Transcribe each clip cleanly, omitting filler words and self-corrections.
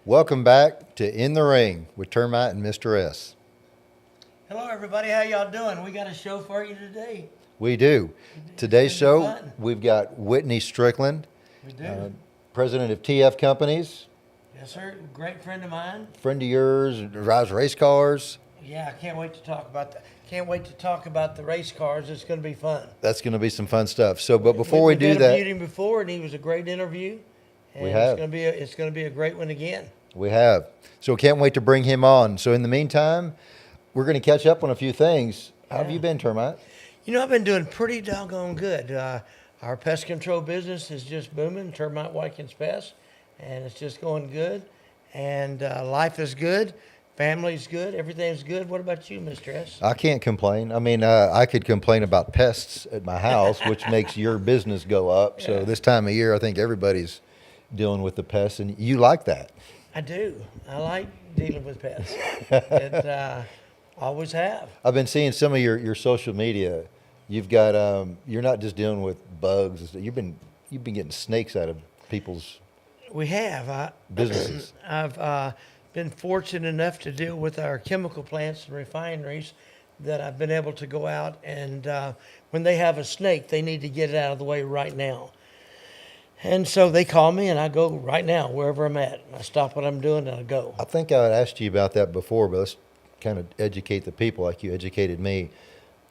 Welcome back to In the Ring with Termite and Mr. S. Hello, everybody. How y'all doing? We got a show for you today. We do. Today's It's show, gonna be fun. we've got Whitney Strickland, We do. president of TF Companies, Yes, sir. Great friend of mine. friend of yours, drives race cars. Yeah, I can't wait to talk about that. Can't wait to talk about the race cars. It's going to be fun. That's going to be some fun stuff. So, but before we do We've that, interviewed him before, and he was a great interview. And We have. It's going to be a great one again. we have. So, can't wait to bring him on. So, in the meantime, we're going to catch up on a few things. How have you been, Termite? You know, I've been doing pretty doggone good. Our pest control business is just booming, Termite Watkins Pest, and it's just going good. And life is good, family's good, everything's good. What about you, Mr. S? I can't complain. I mean, I could complain about pests at my house, which makes your business go up. So, this time of year, I think everybody's dealing with the pests, and you like that. I do. I like dealing with pets. It, always have. I've been seeing some of your social media. You've got you're not just dealing with bugs. You've been getting snakes out of people's We have. businesses. I've been fortunate enough to deal with our chemical plants and refineries that I've been able to go out and when they have a snake, they need to get it out of the way right now. And so they call me and I go right now, wherever I'm at. I stop what I'm doing and I go. I think I had asked you about that before, but let's kind of educate the people like you educated me.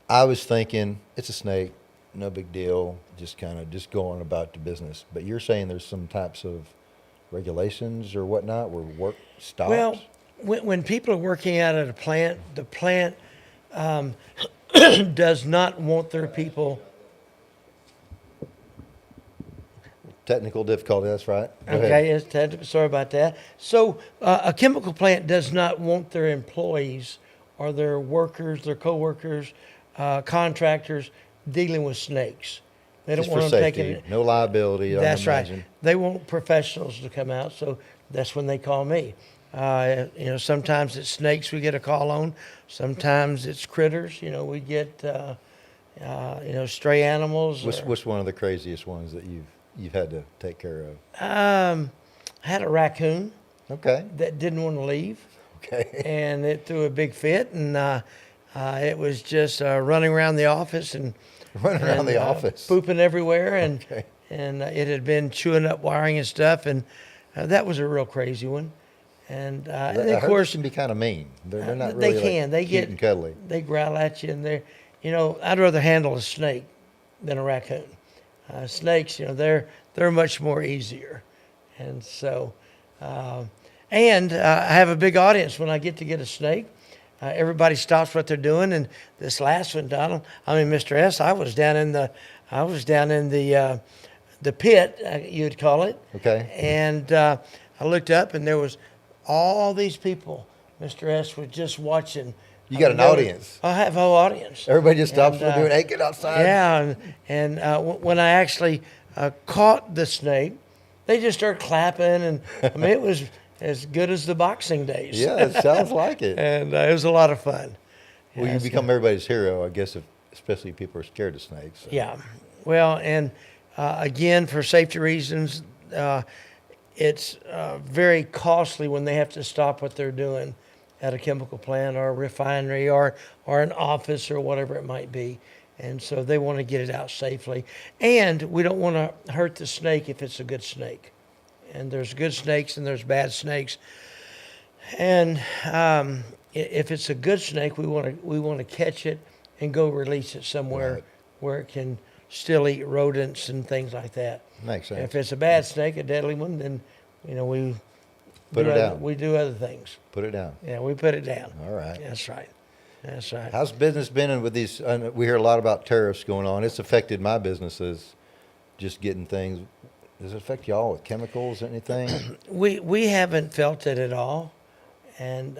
I was thinking it's a snake, no big deal, just go on about the business. But you're saying there's some types of regulations or whatnot where work stops. Well, when people are working out at a plant, the plant does not want their people. Technical difficulty. That's right. Go ahead. Okay, it's technical. Sorry about that. So, a chemical plant does not want their employees or their workers, their coworkers, contractors dealing with snakes. They don't Just for want them safety, taking it. no liability. That's I right. imagine. They want professionals to come out, so that's when they call me. Sometimes it's snakes we get a call on. Sometimes it's critters. We get stray animals. What's one of the craziest ones that you've had to take care of? I had a raccoon Okay. that didn't want to leave. Okay. And it threw a big fit, and it was just running around the office and Running around the office. pooping everywhere, and Okay. it had been chewing up wiring and stuff, and that was a real crazy one. And, I and of heard they course, can be kind of mean. They're not they really can. They cute get and cuddly. They growl at you, and I'd rather handle a snake than a raccoon. Snakes, they're much more easier, and so. I have a big audience when I get a snake. Everybody stops what they're doing, and this last one, Mr. S, I was down in the pit, you'd call it. Okay. And I looked up, and there was all these people. Mr. S was just watching. You got an there was- audience. I have a whole audience. Everybody just stops And, what they're doing. Hey, get outside. Yeah, when I actually caught the snake, they just started clapping, and it was as good as the boxing days. Yeah, it sounds like it. And it was a lot of fun. Well, you it's become everybody's hero, I guess, especially if people are scared of snakes. So. Yeah. Well, and again, for safety reasons, it's very costly when they have to stop what they're doing at a chemical plant or a refinery or an office or whatever it might be. And so they want to get it out safely. And we don't want to hurt the snake if it's a good snake. And there's good snakes and there's bad snakes. And if it's a good snake, we want to catch it and go release it somewhere Right. where it can still eat rodents and things like that. Makes sense. If it's a bad snake, a deadly one, then we Put it down. We do other things. Put it down. Yeah, we put it down. All right. That's right. That's right. How's business been with these? We hear a lot about tariffs going on. It's affected my businesses, just getting things. Does it affect y'all with chemicals or anything? We haven't felt it at all, and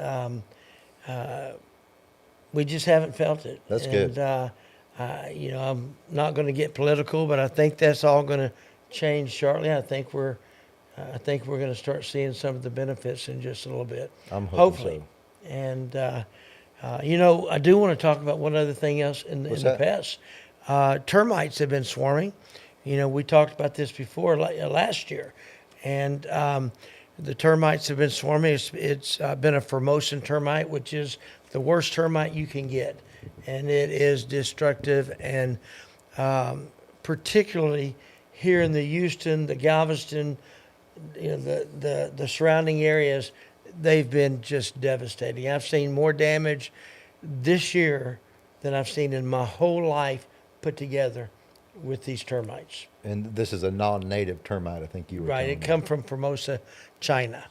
we just haven't felt it. That's and, good. I'm not going to get political, but I think that's all going to change shortly. I think we're going to start seeing some of the benefits in just a little bit. I'm hoping hopefully. so. And I do want to talk about one other thing else in the that? pests. Termites have been swarming. We talked about this before last year, and The termites have been swarming. It's been a Formosan termite, which is the worst termite you can get, and it is destructive. And particularly here in the Houston, the Galveston, the surrounding areas, they've been just devastating. I've seen more damage this year than I've seen in my whole life put together with these termites. And this is a non-native termite, I think you were Right, telling it me. come from Formosa, China.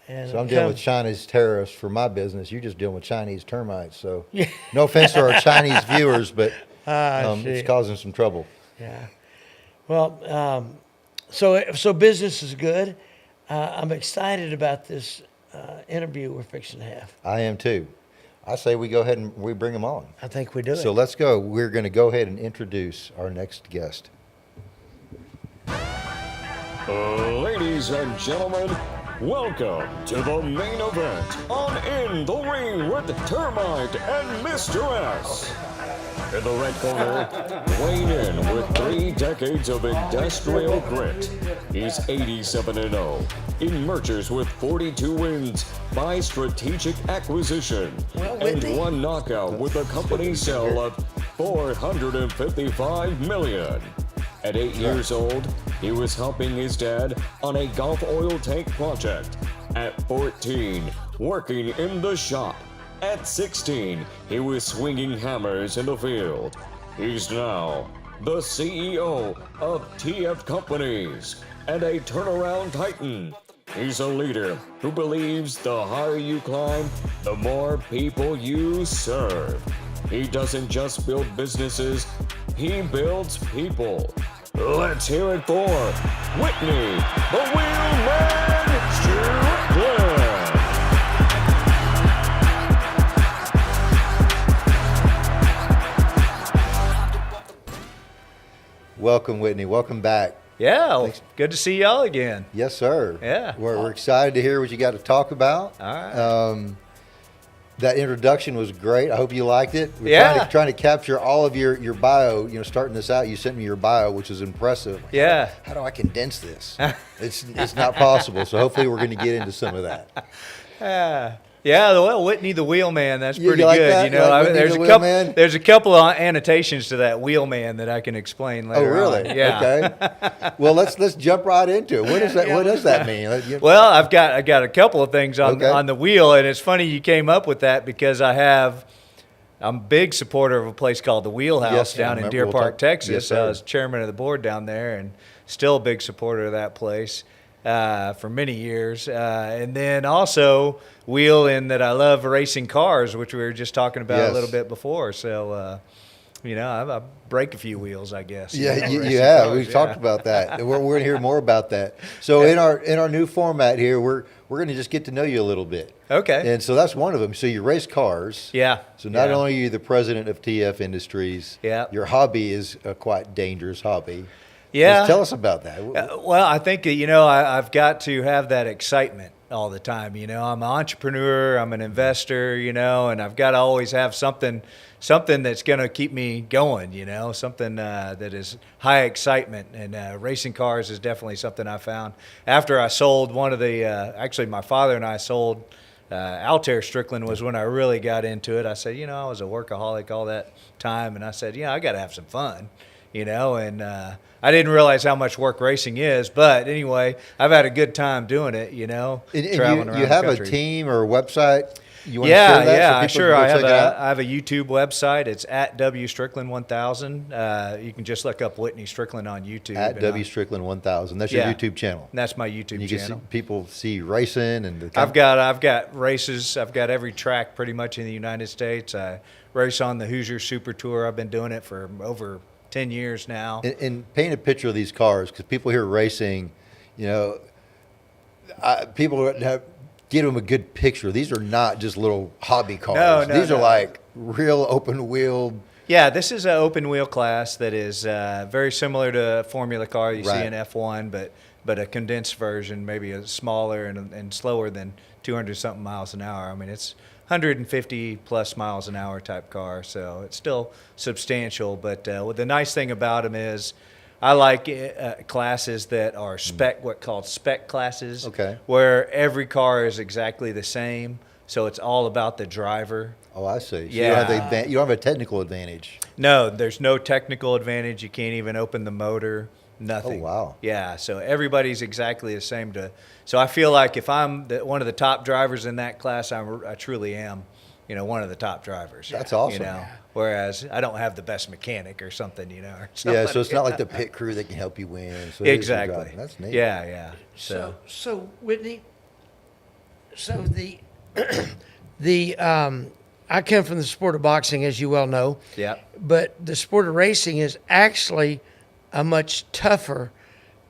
And So I'm it dealing come- with Chinese terrorists for my business. You're just dealing with Chinese termites. So no offense to our Chinese viewers, but it's see. causing some trouble. Yeah. Well, so business is good. I'm excited about this interview we're fixing to have. I am too. I say we go ahead and we bring them on. I think we do So it. let's go. We're going to go ahead and introduce our next guest. Ladies and gentlemen, welcome to the main event on In the Ring with Termite and Mr. S. In the red corner, weighing in with 3 decades of industrial grit, he's 87-0 in mergers with 42 wins by strategic acquisition and 1 knockout with a company sale of $455 million. At 8 years old, he was helping his dad on a golf oil tank project. At 14, working in the shop. At 16, he was swinging hammers in the field. He's now the CEO of TF Companies and a turnaround titan. He's a leader who believes the higher you climb, the more people you serve. He doesn't just build businesses, he builds people. Let's hear it for Whitney, the Wheelman Strickland. Welcome, Whitney. Welcome back. Yeah, well, Thanks. good to see y'all again. Yes, sir. Yeah. We're excited to hear what you got to talk about. All right. That introduction was great. I hope you liked it. We're Yeah. trying to capture all of your bio. Starting this out, you sent me your bio, which is impressive. Yeah. How do I condense this? It's not possible. So hopefully we're going to get into some of that. Yeah, well, Whitney the Wheelman, that's You pretty like good. that? You You know, like Whitney there's the a couple. Wheelman? There's a couple of annotations to that Wheelman that I can explain Oh, later. really? On. Yeah. Okay. Well, let's jump right into it. What does that mean? Well, I got a couple of things on Okay. on the wheel, and it's funny you came up with that because I'm a big supporter of a place called the Wheelhouse Yes, I down in remember. Deer We'll Park, talk- Texas. Yes, sir. I was chairman of the board down there, and still a big supporter of that place for many years. And then also wheel in that I love racing cars, which we were just talking about Yes. a little bit before. So, I break a few wheels, I guess. Yeah, you racing have. cars, We've talked about that. We're going to hear more about that. So in our new format here, we're going to just get to know you a little bit. Okay. And so that's one of them. So you race cars. Yeah. So not Yeah. only are you the president of TF Industries, Yeah. your hobby is a quite dangerous hobby. Yeah. Tell us about that. Well, I think I've got to have that excitement all the time. I'm an entrepreneur, I'm an investor, and I've got to always have something that's going to keep me going. Something that is high excitement. And racing cars is definitely something I found after I sold one of the. Actually, my father and I sold. Altair Strickland was when I really got into it. I said, I was a workaholic all that time, and I said, I got to have some fun. And I didn't realize how much work racing is, but anyway, I've had a good time doing it, And traveling around you have the a country. team or a website? You want to share that so Yeah, people sure. can go I have check it out? I have a YouTube website. It's at W Strickland 1000. You can just look up Whitney Strickland on YouTube. At and W Strickland 1000. That's your Yeah. YouTube channel. That's my YouTube You can see, channel. people see you racing and the I've got races. I've got every track pretty much in the United States. I race on the Hoosier Super Tour. I've been doing it for over 10 years now. And paint a picture of these cars because people hear racing, people give them a good picture. These are not just little hobby cars. No, These are no. like real open wheel. Yeah, this is an open wheel class that is very similar to a Formula car you Right. see in F1, but a condensed version, maybe a smaller and slower than 200 something miles an hour. I mean, it's 150 plus miles an hour type car, so it's still substantial. But the nice thing about them is I like classes that are what called spec classes. Okay. Where every car is exactly the same, so it's all about the driver. Oh, I see. So Yeah. you don't have a technical advantage. No, there's no technical advantage. You can't even open the motor. Nothing. Oh, wow. Yeah, so everybody's exactly the same. So I feel like if I'm one of the top drivers in that class, I truly am, one of the top drivers. That's awesome. Whereas I don't have the best mechanic or something, or Yeah, so somebody. it's not like the pit crew that can help you win. So it is your Exactly. driving. That's neat. Yeah. So Whitney, so the I come from the sport of boxing, as you well know. Yeah. But the sport of racing is actually a much tougher,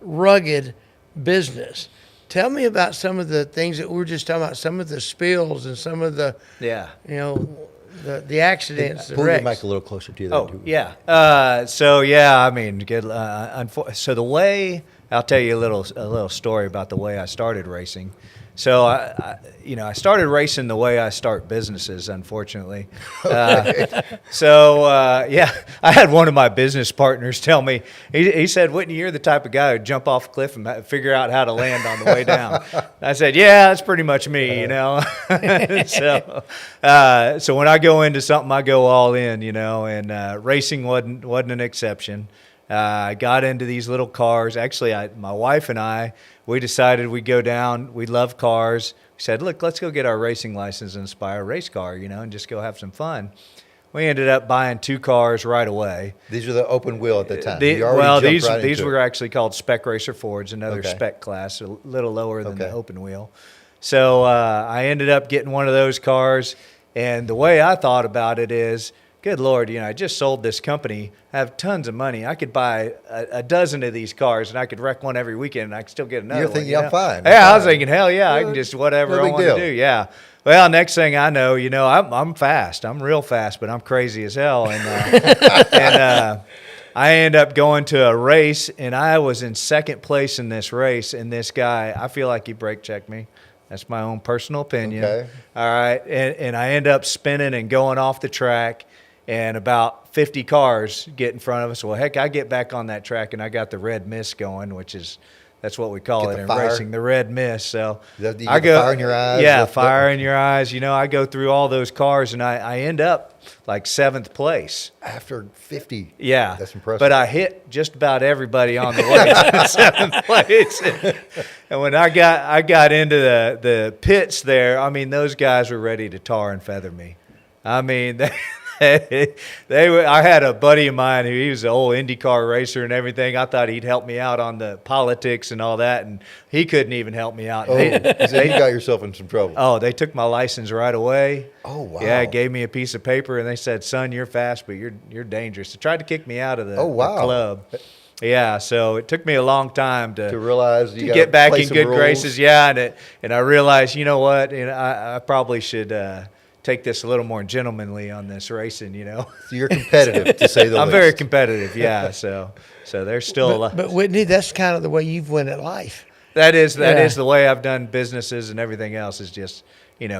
rugged business. Tell me about some of the things that we were just talking about, some of the spills and some of the, Yeah. the accidents, the Pull your wrecks. mic a little closer to you. There, Oh, too. yeah. I mean, good. So the way I'll tell you a little story about the way I started racing. So I started racing the way I start businesses, unfortunately. I had one of my business partners tell me, he said, "Whitney, you're the type of guy who'd jump off a cliff and figure out how to land on the way down." I said, "Yeah, that's pretty much me, So when I go into something, I go all in, and racing wasn't an exception. I got into these little cars. Actually, my wife and I, we decided we'd go down. We love cars. We said, look, let's go get our racing license and buy a race car, and just go have some fun. We ended up buying 2 cars right away. These are the open wheel at the time. You already jumped right These into were it. actually called Spec Racer Fords, another Okay. spec class, a little lower than the Okay. open wheel. So I ended up getting one of those cars, and the way I thought about it is, good Lord, I just sold this company. I have tons of money. I could buy a dozen of these cars, and I could wreck one every weekend, and I could still get another You're one. thinking, I'm fine. Yeah, I'm I was fine. thinking, hell yeah, I No, can just whatever no I big want deal. to do. Yeah. Well, next thing I know, I'm fast. I'm real fast, but I'm crazy as hell. And I end up going to a race, and I was in second place in this race. And this guy, I feel like he brake checked me. That's my own personal opinion. Okay. All right. And I end up spinning and going off the track, and about 50 cars get in front of us. Well, heck, I get back on that track, and I got the red mist going, that's what we call Get it the in fire? racing, the red mist. So You get the fire in your eyes? Yeah, That's- fire in your eyes. I go through all those cars, and I end up like 7th place. After 50. Yeah, That's impressive. But I hit just about everybody on the way to 7th place. And when I got into the pits there, I mean, those guys were ready to tar and feather me. I mean, I had a buddy of mine he was an old IndyCar racer and everything. I thought he'd help me out on the politics and all that, and he couldn't even help me out. Oh, so you got yourself in some trouble. Oh, they took my license right away. Oh, wow. Yeah, gave me a piece of paper, and they said, "Son, you're fast, but you're dangerous." They tried to kick me out of the, Oh, wow. the club. Yeah, so it took me a long time to realize you to gotta get back play in some good rules. graces. Yeah, and I realized, you know what? I probably should take this a little more gentlemanly on this racing. So you're competitive, to say the least. I'm very competitive. Yeah, so there's still a lot. But Whitney, that's kind of the way you've went at life. That is Yeah. the way I've done businesses, and everything else is just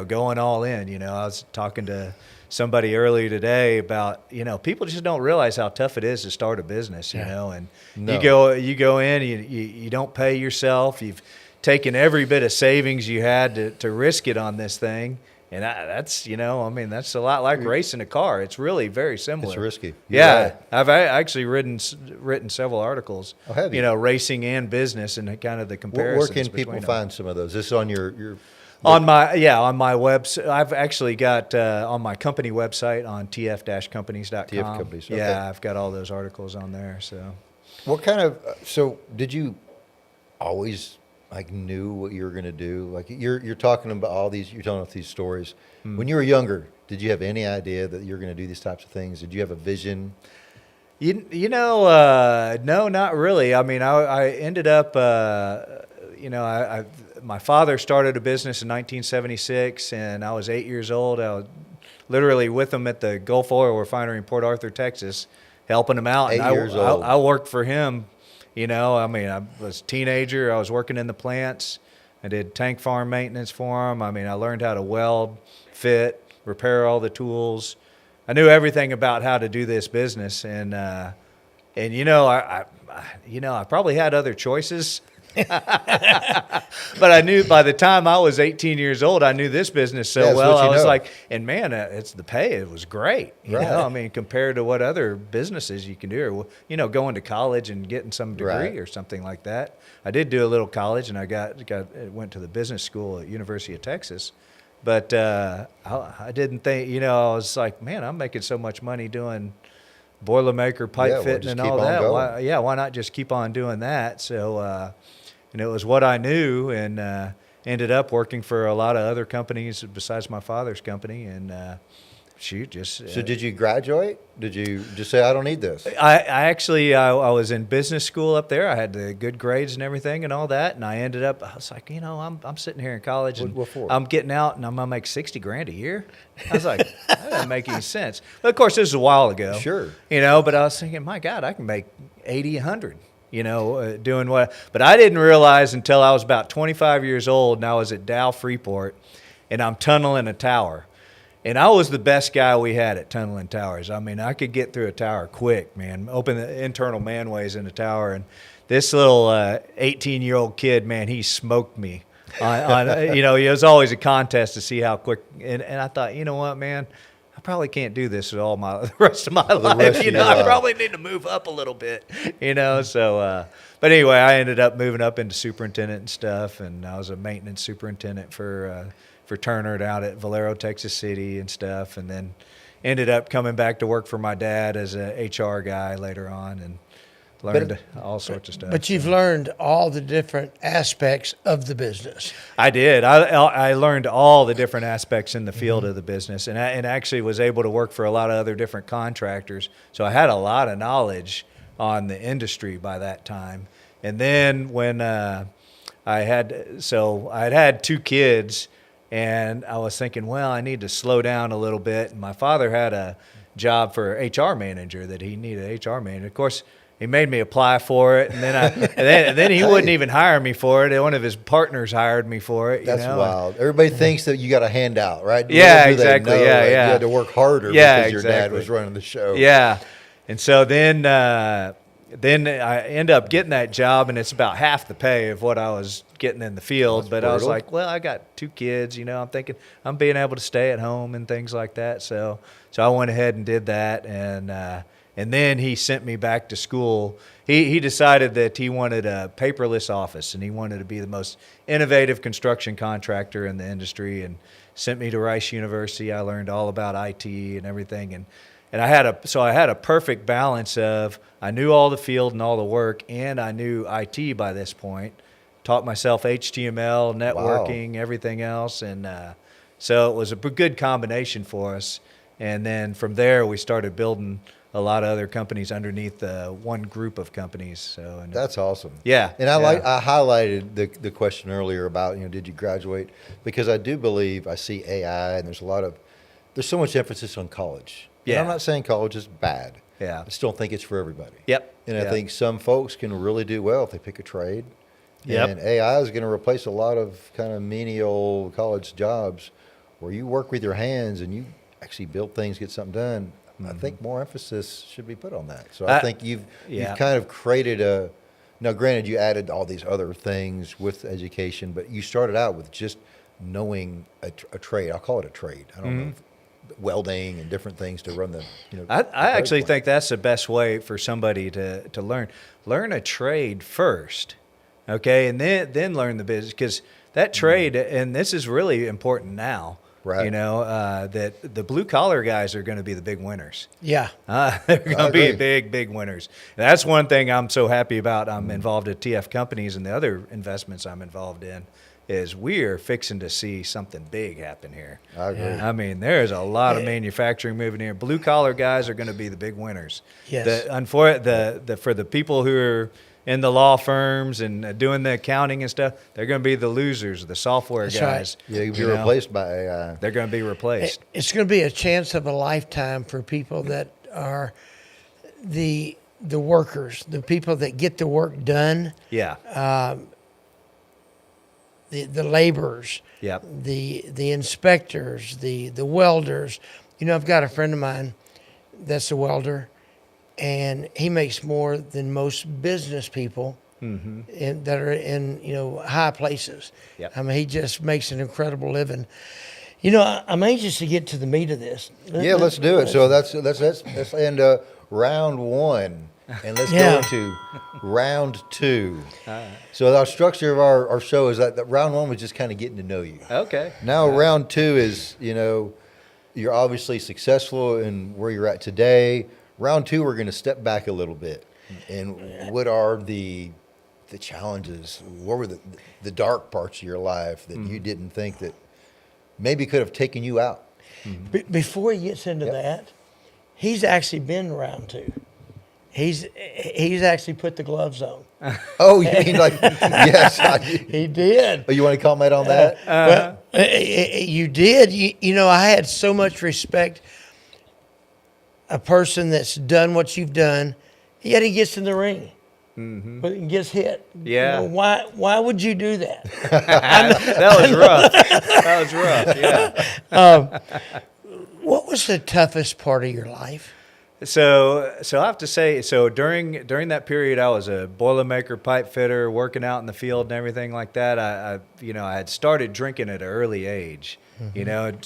going all in. I was talking to somebody earlier today about people just don't realize how tough it is to start a business. And No. you go in, you don't pay yourself. You've taken every bit of savings you had to risk it on this thing. And that's that's a lot like racing a car. It's really very similar. It's risky. You're Yeah, right. I've actually written several articles. Oh, have you? Racing and business, and kind of the Where comparisons. can people between them. find some of those? This is on your On my website. I've actually got on my company website on tf-companies.com. TF Companies, okay. Yeah, I've got all those articles on there. So What kind of so did you always knew what you were going to do? Like you're talking about all these, you're telling us these stories. When you were younger, did you have any idea that you're going to do these types of things? Did you have a vision? No, not really. I mean, I ended up, my father started a business in 1976, and I was 8 years old. I was literally with him at the Gulf Oil Refinery in Port Arthur, Texas, helping him out. 8 years old. I worked for him. I was a teenager. I was working in the plants. I did tank farm maintenance for him. I mean, I learned how to weld, fit, repair all the tools. I knew everything about how to do this business, and And I probably had other choices. But I knew by the time I was 18 years old, I knew this business so Yeah, it's well. what I you was know. like, and man, it's the pay. It was great. You Right. know, I mean, compared to what other businesses you can do, or, going to college and getting some degree Right. or something like that. I did do a little college, and I went to the business school at University of Texas. But I didn't think, I was like, man, I'm making so much money doing Boilermaker, pipe Yeah, well, fitting, just and keep all on that. going. Why not just keep on doing that? So, and it was what I knew, and ended up working for a lot of other companies besides my father's company. And So did you graduate? Did you just say, I don't need this? I actually I was in business school up there. I had the good grades and everything and all that, and I was like, I'm sitting here in college and What for? I'm getting out and I'm gonna make $60,000 a year. I was like, that doesn't make any sense. But of course, this was a while ago. Sure. But I was thinking, my God, I can make 80, 100. Doing what? But I didn't realize until I was about 25 years old, and I was at Dow Freeport, and I'm tunneling a tower. And I was the best guy we had at tunneling towers. I mean, I could get through a tower quick, man. Open the internal manways in the tower, and this little 18-year-old kid, man, he smoked me. It was always a contest to see how quick. And I thought, you know what, man, I probably can't do this the rest of my life. rest of your I life. probably need to move up a little bit. So. But anyway, I ended up moving up into superintendent and stuff, and I was a maintenance superintendent for Turner out at Valero, Texas City and stuff, and then ended up coming back to work for my dad as a HR guy later on, and learned all sorts of stuff. But you've learned all the different aspects of the business. I did. I learned all the different aspects in the field of the business, and actually was able to work for a lot of other different contractors. So I had a lot of knowledge on the industry by that time. And then when I had 2 kids, and I was thinking, well, I need to slow down a little bit. And my father had a job for HR manager that he needed HR manager. Of course, he made me apply for it, and then he wouldn't even hire me for it. One of his partners hired me for it. That's wild. Everybody thinks that you got a handout, right? Yeah, Little do they exactly. know, Yeah, like, yeah. You had to work harder Yeah, because your dad exactly. was running the show. Yeah. And so then I end up getting that job, and it's about half the pay of what I was getting in the field. That's but I was brutal. like, well, I got 2 kids, I'm thinking I'm being able to stay at home and things like that. So I went ahead and did that, and then he sent me back to school. He decided that he wanted a paperless office, and he wanted to be the most innovative construction contractor in the industry, and sent me to Rice University. I learned all about IT and everything, and I had a perfect balance of, I knew all the field and all the work, and I knew IT by this point. Taught myself HTML, networking, everything else, and so it was a good combination for us. And then from there, we started building a lot of other companies underneath one group of companies. So That's awesome. Yeah, And I highlighted the question earlier about, did you graduate? Because I do believe I see AI, and there's so much emphasis on college. And Yeah. I'm not saying college is bad. Yeah. I still think it's for everybody. Yep. And I Yep. think some folks can really do well if they pick a trade. Yep. And AI is going to replace a lot of kind of menial college jobs where you work with your hands and you actually build things, get something done. I think more emphasis should be put on that. So I think you've kind of created now granted you added all these other things with education, but you started out with just knowing a trade. I'll call it a trade. I don't know, welding and different things to run the, I actually plant. think that's the best way for somebody to learn. Learn a trade first, okay, and then learn the business, because that trade, and this is really important now, Right. that the blue collar guys are going to be the big winners. Yeah. They're going to be agree. big winners. And that's one thing I'm so happy about. I'm involved at TF Companies, and the other investments I'm involved in is we are fixing to see something big happen here. I agree. I mean, there's a lot of manufacturing moving here. Blue collar guys are going to be the big winners. Yes. For the people who are in the law firms and doing the accounting and stuff, they're going to be the losers, the software That's guys. right. Yeah, you'll be you know. replaced by AI. They're going to be replaced. It's going to be a chance of a lifetime for people that are the workers, the people that get the work done, Yeah. the laborers, Yep. the inspectors, the welders. I've got a friend of mine that's a welder, and he makes more than most business people that are in high places. Yep. I mean, he just makes an incredible living. I'm anxious to get to the meat of this. Yeah, let's do it. So let's end round one, and let's Yeah. go into round two. So our structure of our show is that round one was just kind of getting to know you. Okay. Now round two is, you're obviously successful in where you're at today. Round two, we're going to step back a little bit, and what are the challenges? What were the dark parts of your life that you didn't think that maybe could have taken you out? Before he gets into that, he's actually been round two. He's actually put the gloves on. Oh, you mean like, yes. He did. Oh, you want to comment on that? Well, you did. I had so much respect. A person that's done what you've done, yet he gets in the ring, but he gets hit. Yeah. Why would you do that? That was rough. That was rough. Yeah. What was the toughest part of your life? So I have to say, during that period, I was a Boilermaker pipe fitter, working out in the field and everything like that. I had started drinking at an early age,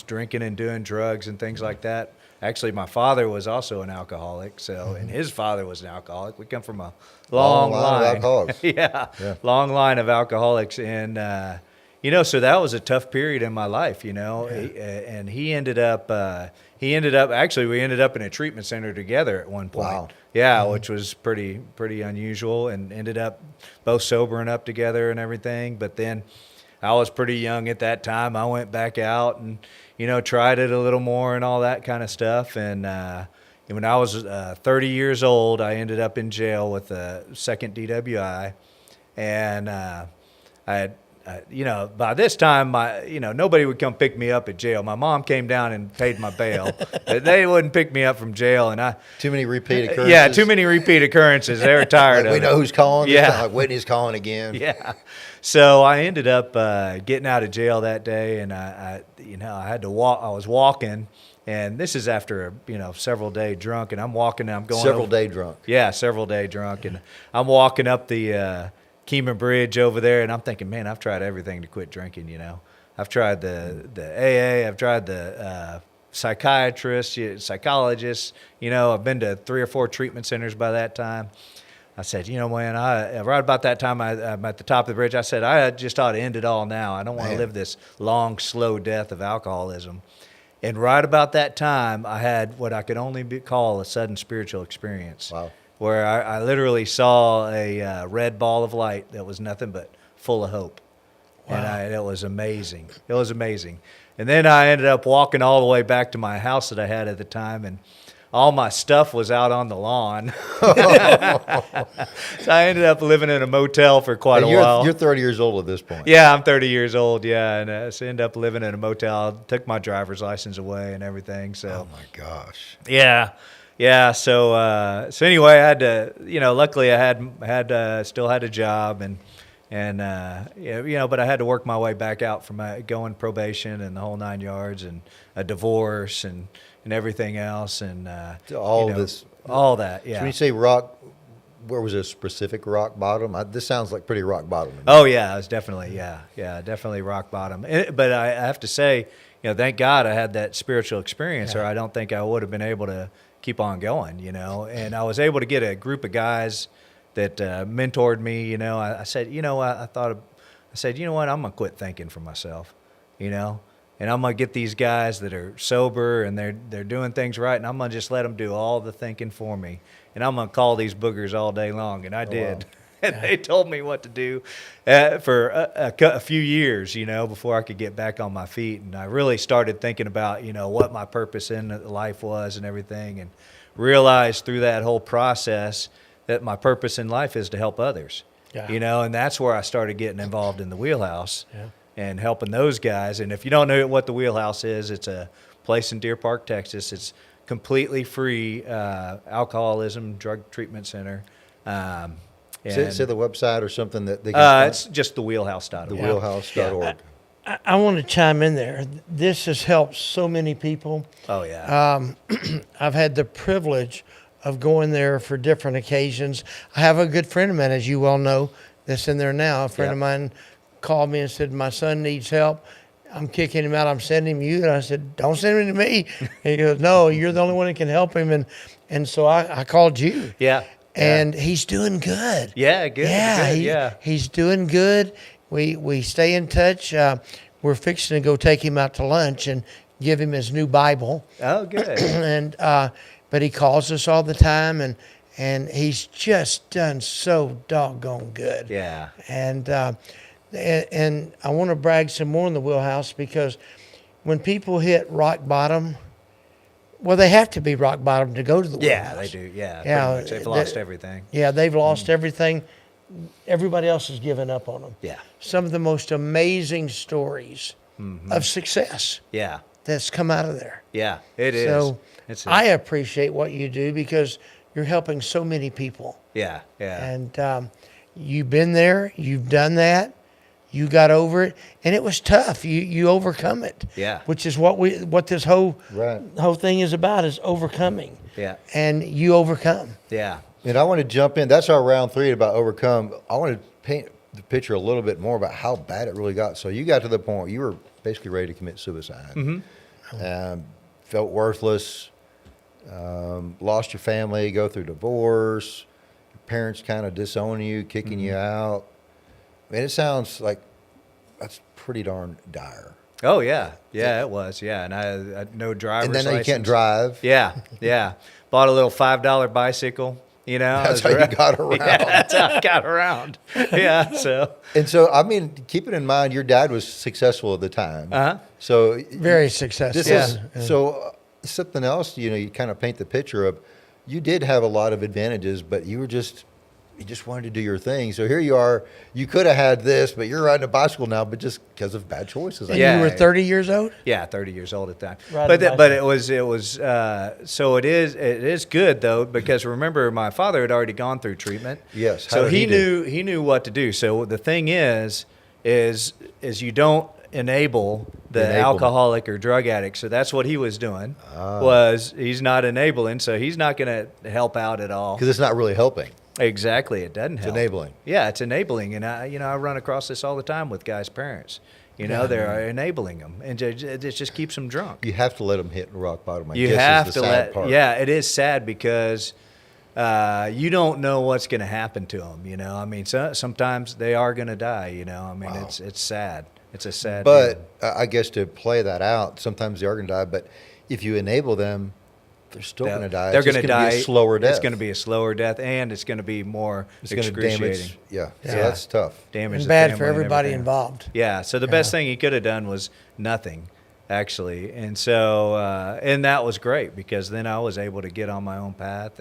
drinking and doing drugs and things like that. Actually, my father was also an alcoholic, and his father was an alcoholic. We come from a long line of alcoholics. yeah, long line of alcoholics, and so that was a tough period in my life, and we ended up in a treatment center together at one point. Wow. Yeah, which was pretty unusual, and ended up both sobering up together and everything. But then I was pretty young at that time. I went back out and, tried it a little more and all that kind of stuff. And when I was 30 years old, I ended up in jail with a second DWI. And by this time, nobody would come pick me up at jail. My mom came down and paid my bail. But they wouldn't pick me up from jail. And Too many repeat occurrences. yeah, too many repeat occurrences. They were tired Like of we it. know who's calling. Yeah. It's not like Whitney's calling again. Yeah. So I ended up getting out of jail that day, and I had to walk. I was walking, and this is after several day drunk, and I'm walking. And I'm going Several day drunk. Yeah, several day drunk, and I'm walking up the Keeman Bridge over there, and I'm thinking, man, I've tried everything to quit drinking. I've tried the AA, I've tried the psychiatrist, psychologist. I've been to 3 or 4 treatment centers by that time. I said, man, right about that time, I'm at the top of the bridge. I said, I just ought to end it all now. I don't want to live this long, slow death of alcoholism. And right about that time, I had what I could only call a sudden spiritual experience. Wow. Where I literally saw a red ball of light that was nothing but full of hope. Wow. And it was amazing. It was amazing. And then I ended up walking all the way back to my house that I had at the time, and all my stuff was out on the lawn. So I ended up living in a motel for quite a while. You're 30 years old at this point. Yeah, I'm 30 years old, yeah, and so ended up living in a motel. Took my driver's license away and everything, so. Oh, my gosh. Yeah. So anyway, I had to, luckily I had still had a job, but I had to work my way back out from going probation and the whole 9 yards, and a divorce and everything else, and All that, yeah. Yeah. So when you say rock, where was a specific rock bottom? This sounds like pretty rock bottom to me. Oh yeah, it was definitely definitely rock bottom. But I have to say, thank God I had that spiritual experience, or I don't think I would have been able to keep on going. And I was able to get a group of guys that mentored me. I said, I said, you know what, I'm gonna quit thinking for myself, and I'm gonna get these guys that are sober and they're doing things right, and I'm gonna just let them do all the thinking for me, and I'm gonna call these boogers all day long, and I did. Wow. And they told me what to do for a few years, before I could get back on my feet, and I really started thinking about, what my purpose in life was and everything, and realized through that whole process that my purpose in life is to help others. Yeah. And that's where I started getting involved in the Wheelhouse. Yeah. And helping those guys. And if you don't know what the Wheelhouse is, it's a place in Deer Park, Texas. It's completely free alcoholism drug treatment center. Say the website or something that they can it's just thewheelhouse.org. Thewheelhouse.org. I want to chime in there. This has helped so many people. Oh, yeah. I've had the privilege of going there for different occasions. I have a good friend of mine, as you well know, that's in there now. A friend of mine called me and said, my son needs help. I'm kicking him out. I'm sending him to you. And I said, don't send him to me. And he goes, no, you're the only one that can help him. And so I called you. Yeah. And he's doing good. Yeah, good. Yeah, he's doing good. We stay in touch. We're fixing to go take him out to lunch and give him his new Bible. Oh, good. And but he calls us all the time, and he's just done so doggone good. Yeah. And I want to brag some more in the wheelhouse, because when people hit rock bottom, well, they have to be rock bottom to go to the wheelhouse. Yeah, they do. Yeah, Yeah, pretty much. They've lost everything. Yeah, they've lost everything. Everybody else has given up on them. Yeah. Some of the most amazing stories of success Yeah. that's come out of there. Yeah, it is. So It's I appreciate what you do, because you're helping so many people. yeah, yeah. And you've been there, you've done that, you got over it, and it was tough. You overcome it. Yeah. Which is what this whole Right. whole thing is about, is overcoming. Yeah. And you overcome. Yeah. And I want to jump in. That's our round 3 about overcome. I want to paint the picture a little bit more about how bad it really got. So you got to the point where you were basically ready to commit suicide. Felt worthless. Lost your family. Go through divorce. Your parents kind of disown you, kicking you out. I mean, it sounds like that's pretty darn dire. Oh, yeah. Yeah, it was. Yeah, and I had no driver's And then license. you can't drive. Yeah, yeah. Bought a little $5 bicycle, you know. That's how you got around. Yeah, that's how I got around. Yeah, so. And so, I mean, keeping in mind, your dad was successful at the time. Uh-huh. So Very successful. this Yeah. is so something else. You know, you kind of paint the picture of. You did have a lot of advantages, but you just wanted to do your thing. So here you are. You could have had this, but you're riding a bicycle now, but just because of bad choices. And Yeah. you were 30 years old? Yeah, 30 years old at the time. Riding But it was so it is good though, because remember my father had already gone through treatment. Yes, how So did he he do? knew what to do. So the thing is you don't enable the Enablement. alcoholic or drug addict. So that's what he was doing. Was he's not enabling, so he's not going to help out at all. Because it's not really helping. Exactly, it doesn't help. enabling. Yeah, it's enabling, and I run across this all the time with guys' parents. You know, they're enabling them, and it just keeps them drunk. You have to let them hit rock bottom. I You guess have is the to sad let. part. Yeah, it is sad because you don't know what's going to happen to them. You know, I mean, sometimes they are going to die. You know, I mean, it's sad. It's a sad. But deal. I guess to play that out, sometimes they are going to die. But if you enable them, they're still going to die. They're It's just going to gonna die. Be a slower death. It's going to be a slower death, and it's going to be more It's going to excruciating. damage. Yeah. So Yeah. that's tough. Damage And the bad family for and everybody everything. involved. Yeah. So the best thing he could have done was nothing, actually. And so, and that was great, because then I was able to get on my own path.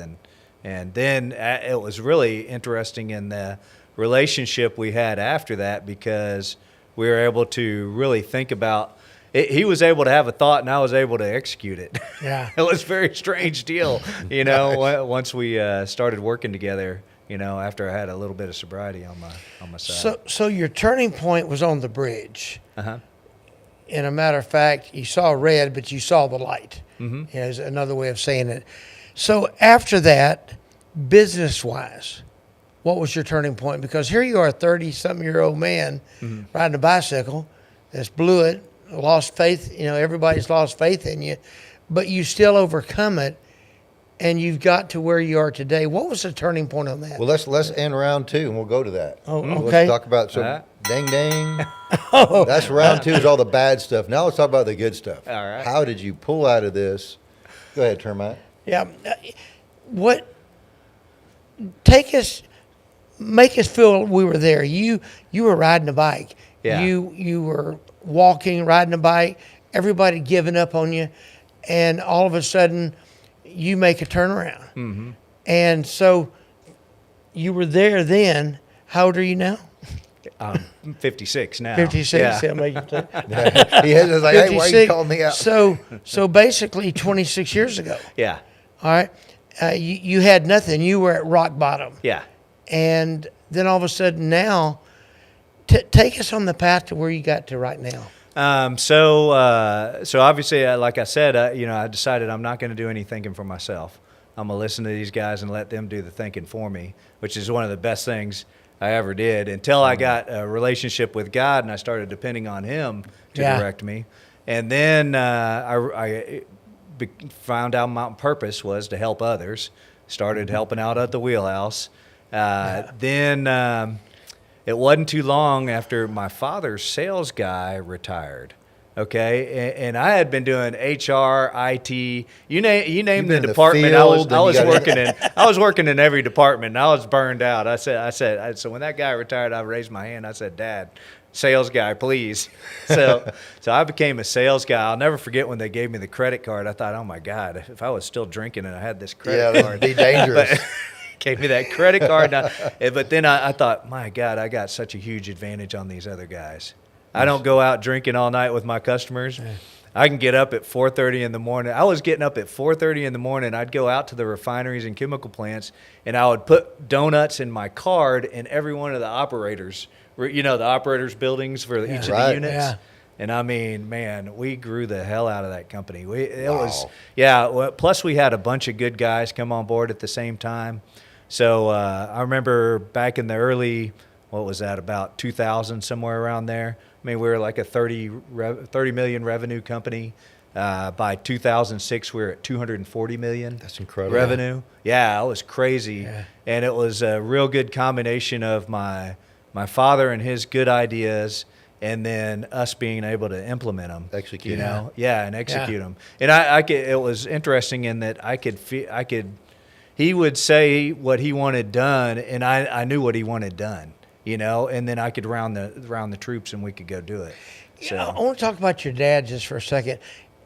And then it was really interesting in the relationship we had after that, because we were able to really think about it. He was able to have a thought, and I was able to execute it. Yeah. It was a very strange deal, you know, once we started working together, you know, after I had a little bit of sobriety on my side. So your turning point was on the bridge. Uh-huh. In a matter of fact, you saw red, but you saw the light. Mm-hmm. Is another way of saying it. So after that, business-wise, what was your turning point? Because here you are, a 30-something-year-old man riding a bicycle that's blew it, lost faith. You know, everybody's lost faith in you, but you still overcome it, and you've got to where you are today. What was the turning point on that? Well, let's end round 2, and we'll go to that. Oh, okay. Let's talk about dang dang. That's round 2 is all the bad stuff. Now let's talk about the good stuff. All right. How did you pull out of this? Go ahead, Termite. Yeah. Make us feel we were there. You were riding a bike. Yeah. You were walking, riding a bike. Everybody giving up on you, and all of a sudden, you make a turnaround. Mm-hmm. And so, you were there then. How old are you now? I'm 56 now. 56. Yeah. Yeah, make it He has like, hey, why you 56. calling me out? So basically, 26 years ago. Yeah. All right. You had nothing. You were at rock bottom. Yeah. And then all of a sudden now, take us on the path to where you got to right now. So obviously, like I said, you know, I decided I'm not going to do any thinking for myself. I'm going to listen to these guys and let them do the thinking for me, which is one of the best things I ever did until I got a relationship with God and I started depending on Him to direct me. And then I found out my purpose was to help others. Started helping out at the wheelhouse. Then it wasn't too long after my father's sales guy retired. Okay, and I had been doing HR, IT, you name the department. I was working in every department. And I was burned out. I said. So when that guy retired, I raised my hand. I said, "Dad, sales guy, please." So I became a sales guy. I'll never forget when they gave me the credit card. I thought, "Oh my God, if I was still drinking and I had this credit card, that'd be dangerous." But, gave me that credit card. But then I thought, my God, I got such a huge advantage on these other guys. I don't go out drinking all night with my customers. I can get up at 4:30 in the morning. I was getting up at 4:30 in the morning. I'd go out to the refineries and chemical plants, and I would put donuts in my card in every one of the operators, the operators' buildings for each of the units. Yeah. And I mean, man, we grew the hell out of that company. Wow. Plus we had a bunch of good guys come on board at the same time. So I remember back in the early, what was that, about 2000, somewhere around there. I mean, we were like a 30 million revenue company. By 2006, we were at 240 million. That's incredible. Revenue. Yeah, it was crazy. Yeah. And it was a real good combination of my father and his good ideas, and then us being able to implement them. Execute. And execute them. And it was interesting in that he would say what he wanted done, and I knew what he wanted done. And then I could round the troops and we could go do it. So I want to talk about your dad just for a second.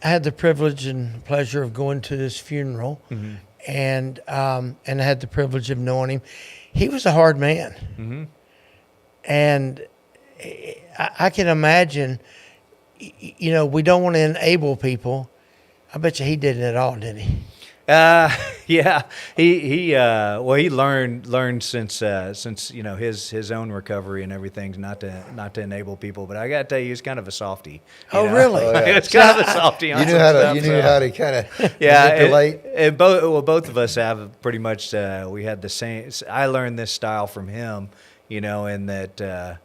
I had the privilege and pleasure of going to his funeral, and I had the privilege of knowing him. He was a hard man, and I can imagine. We don't want to enable people. I bet you he didn't at all, did he? Yeah, he learned since his own recovery and everything not to enable people. But I got to tell you, he's kind of a softie. Really? Oh, yeah. It's kind of a softie. You knew how to kind of manipulate. And both of us have pretty much. We had the same. I learned this style from him. In that.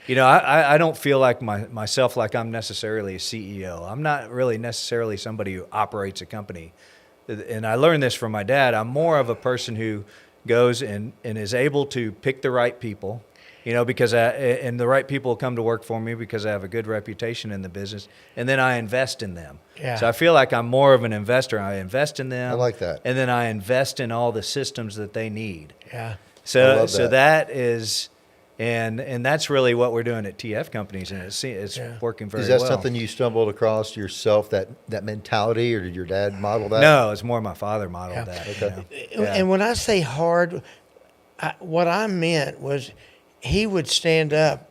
I don't feel like myself like I'm necessarily a CEO. I'm not really necessarily somebody who operates a company. And I learned this from my dad. I'm more of a person who goes and is able to pick the right people, because and the right people come to work for me because I have a good reputation in the business, and then I invest in them. Yeah. So I feel like I'm more of an investor. I invest in them. I like that. And then I invest in all the systems that they need. Yeah. So that is. And that's really what we're doing at TF Companies, and it's working very well. Is that something you stumbled across yourself, that mentality, or did your dad model that? No, it's more my father modeled that. Okay. And when I say hard, what I meant was he would stand up.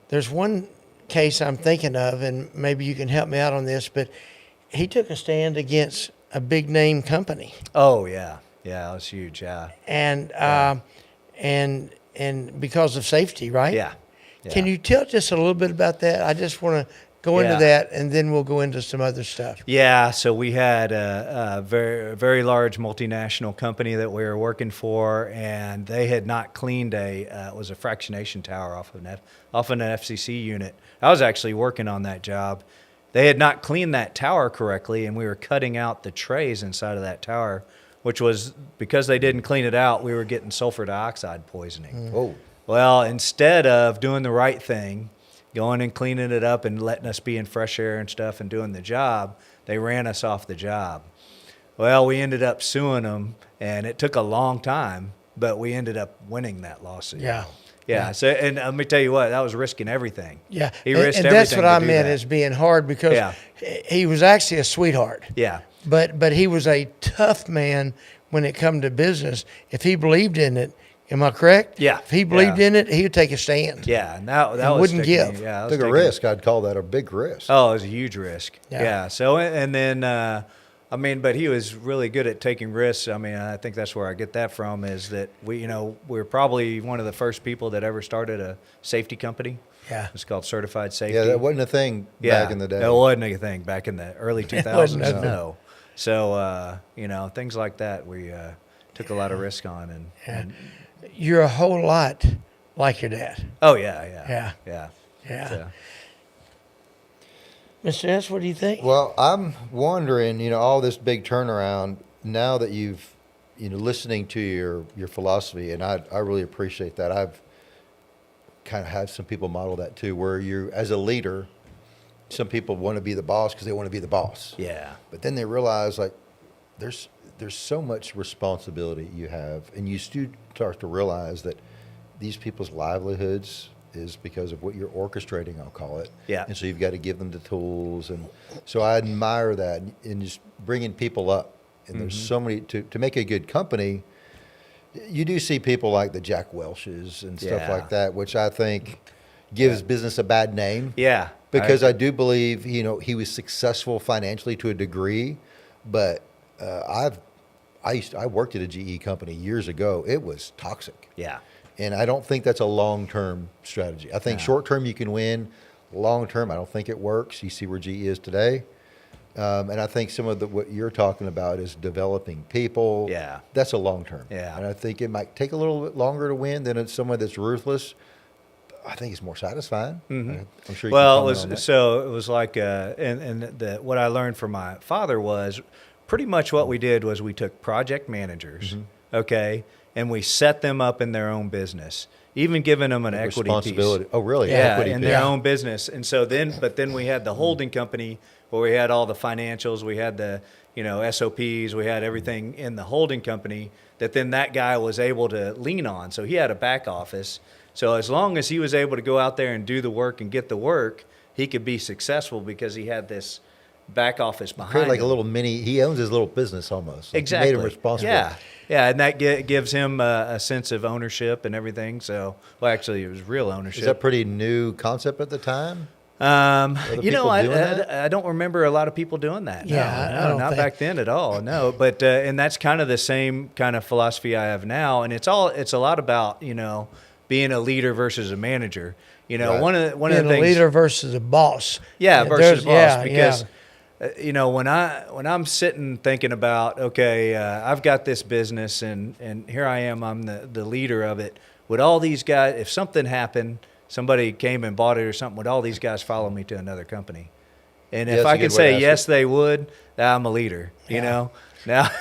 There's one case I'm thinking of, and maybe you can help me out on this, but he took a stand against a big name company. Oh, yeah. Yeah, it was huge, yeah. And because of safety, right? Yeah. Can you tell just a little bit about that? I just want to go into that, and then we'll go into some other stuff. Yeah, so we had a very, very large multinational company that we were working for, and they had not cleaned it was a fractionation tower off an FCC unit. I was actually working on that job. They had not cleaned that tower correctly, and we were cutting out the trays inside of that tower, which was because they didn't clean it out, we were getting sulfur dioxide poisoning. Oh. Well, instead of doing the right thing, going and cleaning it up and letting us be in fresh air and stuff and doing the job, they ran us off the job. Well, we ended up suing them, and it took a long time, but we ended up winning that lawsuit. Yeah. So, and let me tell you what, that was risking everything. Yeah. He risked and everything. that's what I to do meant that. as being hard, because he was actually a sweetheart. Yeah. But he was a tough man when it come to business. If he believed in it, am I correct? Yeah. If he believed in it, he would take a stand. Yeah, and that was wouldn't taking- give. Yeah, that was Took a taking- risk. I'd call that a big risk. Oh, it was a huge risk. Yeah. Yeah. So, and then, but he was really good at taking risks. I mean, I think that's where I get that from, is that we're probably one of the first people that ever started a safety company. Yeah. It's called Certified Safety. Yeah, that wasn't a thing back in the day. That wasn't a thing back in the early 2000s. nothing. No. So, things like that we took a lot of risk on. And You're a whole lot like your dad. oh, yeah. Yeah. So, Mr. S., what do you think? Well, I'm wondering, all this big turnaround, now that you've, listening to your philosophy, and I really appreciate that. I've kind of had some people model that too, where you, as a leader, some people want to be the boss because they want to be the boss. yeah. But then they realize, like, there's so much responsibility you have, and you start to realize that these people's livelihoods is because of what you're orchestrating, I'll call it. Yeah. And so you've got to give them the tools. And so I admire that, and just bringing people up. And there's so many, to make a good company, you do see people like the Jack Welches and stuff Yeah. like that, which I think gives business a bad name. Yeah. Because I do believe, he was successful financially to a degree, but I worked at a GE company years ago. It was toxic. Yeah. And I don't think that's a long-term strategy. I think short-term you can win. Long-term, I don't think it works. You see where GE is today. And I think some of what you're talking about is developing people. Yeah. That's a long-term. Yeah. And I think it might take a little bit longer to win than it's someone that's ruthless. I think it's more satisfying. I'm sure you Well, can it comment on that. it was like, what I learned from my father was pretty much what we did was we took project managers, okay, and we set them up in their own business, even giving them an equity responsibility. piece. Oh, really? Yeah, Equity in piece. their own business. And so then we had the holding company where we had all the financials, we had the, SOPs, we had everything in the holding company that then that guy was able to lean on. So he had a back office. So as long as he was able to go out there and do the work and get the work, he could be successful because he had this back office behind Create like him. a little mini. He owns his little business almost. Like, Exactly. You made him responsible. Yeah, and that gives him a sense of ownership and everything. So, well, actually, it was real ownership. Is that pretty new concept at the time? You people doing that? I don't remember a lot of people doing that. Yeah, No, I don't not think- back then at all. No, but and that's kind of the same kind of philosophy I have now, and it's a lot about being a leader versus a manager. Right. One of Being the a things. leader versus a boss. Yeah, there's- versus boss because yeah. when I'm sitting thinking about I've got this business and here I am, I'm the leader of it. Would all these guys, if something happened, somebody came and bought it or something, would all these guys follow me to another company? And Yeah, if that's a I good could way to say ask yes, it. they would, I'm a leader. Now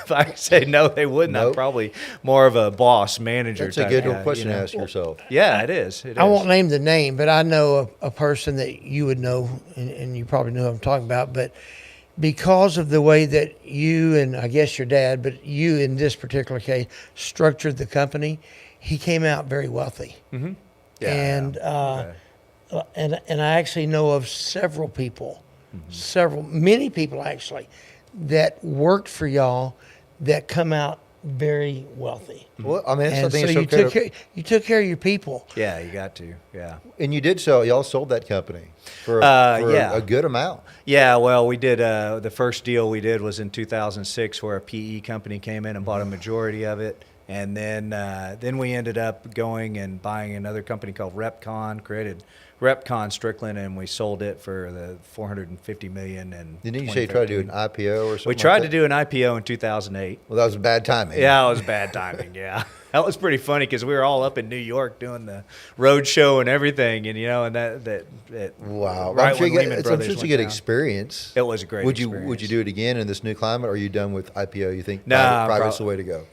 if I could say no, they wouldn't. I'm Nope. probably more of a boss manager. That's a type good guy, question to ask yourself. Yeah, it is. It I is. won't name the name, but I know a person that you would know, and you probably know who I'm talking about. But because of the way that you and I guess your dad, but you in this particular case, structured the company, he came out very wealthy. Yeah, and and I actually know of several people, many people actually, that worked for y'all that come out very wealthy. Well, I mean, it's And something so you took care of your people. Yeah, you got to. Yeah. and you did y'all sold that company for yeah. a good amount. Yeah, well, we did. The first deal we did was in 2006, where a PE company came in and bought a majority of it, and then we ended up going and buying another company called Repcon, created Repcon Strickland, and we sold it for the $450 million. And Didn't you say you tried to do an IPO or something? we tried to do an IPO in 2008. Well, that was bad timing. Yeah, it was bad timing. Yeah, that was pretty funny because we were all up in New York doing the road show and everything, and and that Wow. right I'm sure when you Lehman get, I'm Brothers sure it's a went good down. experience. It was a great Would experience. you do it again in this new climate, or are you done with IPO? You think Nah, private's the way to go?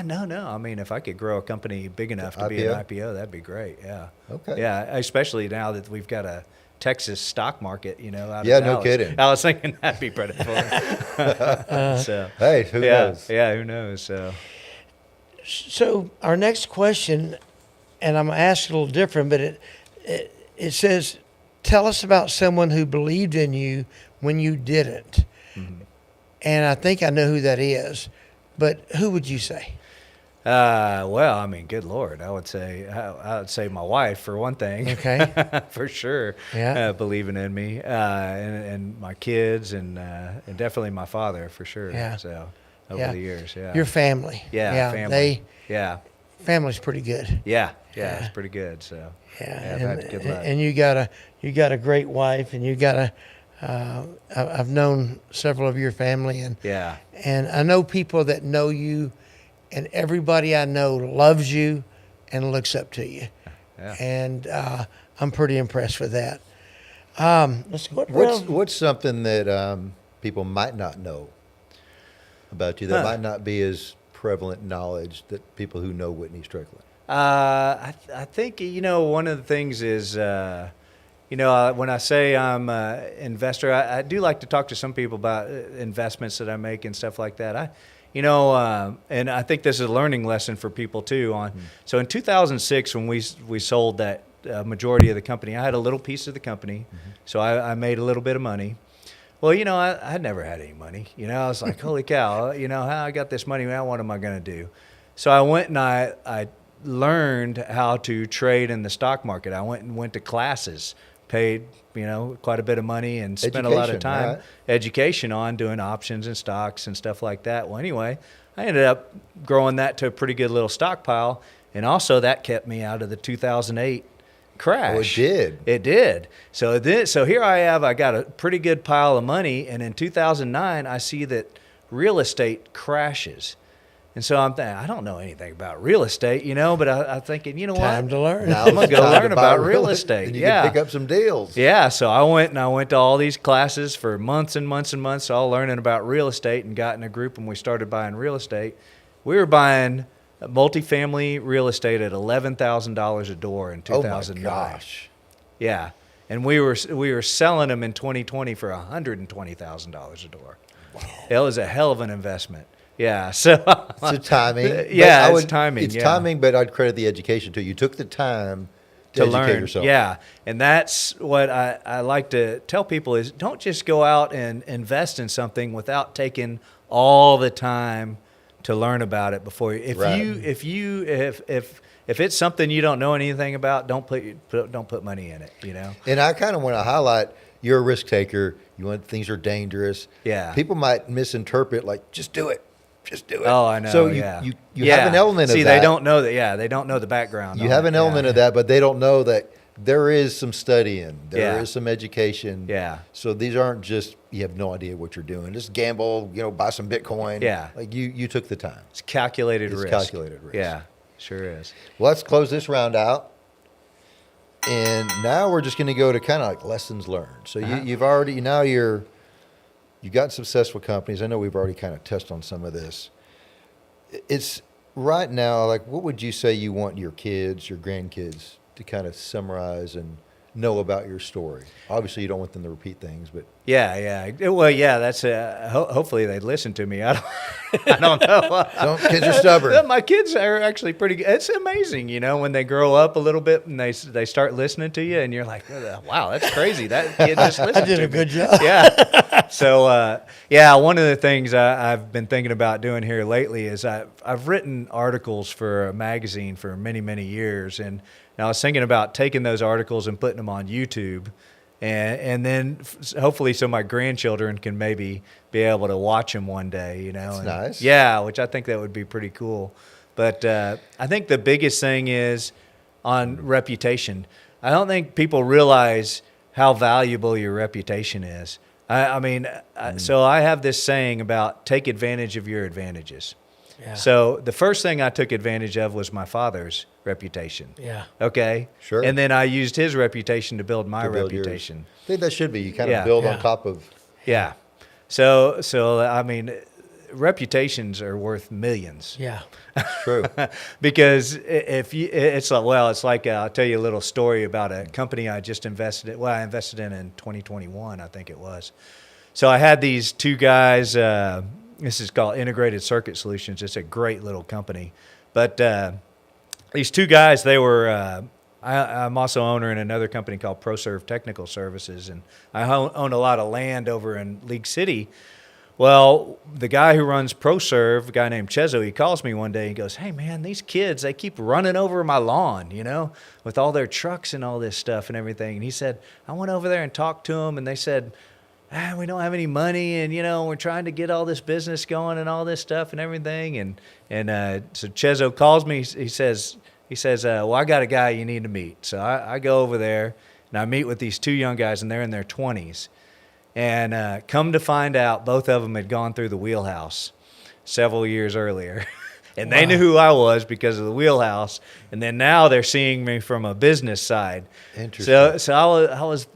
No. I mean, if I could grow a company big enough to be an IPO? IPO, that'd be great. Yeah. Okay. Yeah, especially now that we've got a Texas stock market, out Yeah, of no Dallas. kidding. I was thinking that'd be pretty fun. So, Hey, who knows? Yeah, who knows? So, So our next question, and I'm going to ask it a little different, but it says, tell us about someone who believed in you when you didn't. And I think I know who that is, but who would you say? well, I mean, good Lord, I would say my wife for one thing. Okay. For sure. Yeah. Believing in me, and my kids, and definitely my father for sure. Yeah. So over Yeah. the years, yeah. Your family. Yeah, family. Family's pretty good. Yeah, it's pretty good. So Yeah, I've had good luck. and you got a great wife, and you got I've known several of your family, and Yeah. and I know people that know you, and everybody I know loves you and looks up to you. Yeah. And I'm pretty impressed with that. Let's go What's around. what's something that people might not know about you that might not be as prevalent knowledge that people who know Whitney Strickland? I think, one of the things is, when I say I'm an investor, I do like to talk to some people about investments that I make and stuff like that. And I think this is a learning lesson for people too. So in 2006, when we sold that majority of the company, I had a little piece of the company, so I made a little bit of money. Well, I had never had any money. I was like, holy cow, how I got this money, man, what am I going to do? So I went and I learned how to trade in the stock market. I went to classes, paid, quite a bit of money and spent a lot of Education, time, right? education on doing options and stocks and stuff like that. Well, anyway, I ended up growing that to a pretty good little stockpile. And also that kept me out of the 2008 crash. Oh, it did. It did. So here I got a pretty good pile of money. And in 2009, I see that real estate crashes. And so I'm thinking, I don't know anything about real estate, but I'm thinking, you know Time what? to learn. Now I'm gonna it's go time to learn buy about real estate. And you Yeah. can pick up some deals. Yeah, so I went to all these classes for months and months and months, all learning about real estate, and got in a group and we started buying real estate. We were buying multifamily real estate at $11,000 a door in Oh 2009. my gosh. Yeah, and we were selling them in 2020 for $120,000 a door. Wow. It was a hell of an investment. Yeah, so It's a timing. But Yeah, I it's timing, It's yeah. timing, but I'd credit the education too. You took the time to educate learn. yourself. Yeah, and that's what I like to tell people is don't just go out and invest in something without taking all the time to learn about it before. Right. If it's something you don't know anything about, don't put money in it. And I kind of want to highlight you're a risk taker. You want things are dangerous. Yeah. People might misinterpret like just do it. Just do it. Oh, I know. So you yeah. you have an element of See, that. they don't know that. Yeah, they don't know the background. You on have it. an element of that, but they don't know that there is some studying. There Yeah. is some education. Yeah. So these aren't just you have no idea what you're doing. Just gamble, buy some Bitcoin. Yeah. Like you took the time. It's calculated It's risk. calculated risk. Yeah, sure is. Well, let's close this round out. And now we're just going to go to kind of like lessons learned. So you've already, you've got successful companies. I know we've already kind of touched on some of this. It's right now, like, what would you say you want your kids, your grandkids to kind of summarize and know about your story? Obviously, you don't want them to repeat things, but Yeah. Well, yeah. That's hopefully they listen to me. I don't know. kids are stubborn. My kids are actually pretty good. It's amazing, when they grow up a little bit and they start listening to you, and you're like, wow, that's crazy. That kid just listened. I did to a me. good job. Yeah. So, one of the things I've been thinking about doing here lately is I've written articles for a magazine for many, many years, and I was thinking about taking those articles and putting them on YouTube. And then hopefully so my grandchildren can maybe be able to watch them one day, That's and, nice. Yeah, which I think that would be pretty cool. But I think the biggest thing is on reputation. I don't think people realize how valuable your reputation is. So I have this saying about take advantage of your advantages. Yeah. So the first thing I took advantage of was my father's reputation. Yeah. Okay. Sure. And then I used his reputation to build my to build yours. reputation. I think that should be. You kind Yeah. of build Yeah. on top of. Yeah. So reputations are worth millions. Yeah. It's true. Because it's like I'll tell you a little story about a company I just invested in. Well, I invested in 2021, I think it was. So I had these two guys. This is called Integrated Circuit Solutions. It's a great little company, but these two guys, they were. I'm also owner in another company called ProServe Technical Services, and I own a lot of land over in League City. Well, the guy who runs ProServe, a guy named Chezo, he calls me one day. He goes, "Hey, man, these kids, they keep running over my lawn, with all their trucks and all this stuff and everything." And he said, I went over there and talked to them, and they said, we don't have any money, and, we're trying to get all this business going and all this stuff and everything. And so Chezo calls me. He says, well, I got a guy you need to meet. So I go over there, and I meet with these two young guys, and they're in their 20s. And come to find out, both of them had gone through the wheelhouse several years earlier. And they knew who I was because of the wheelhouse. And then now they're seeing me from a business side. Interesting. So I was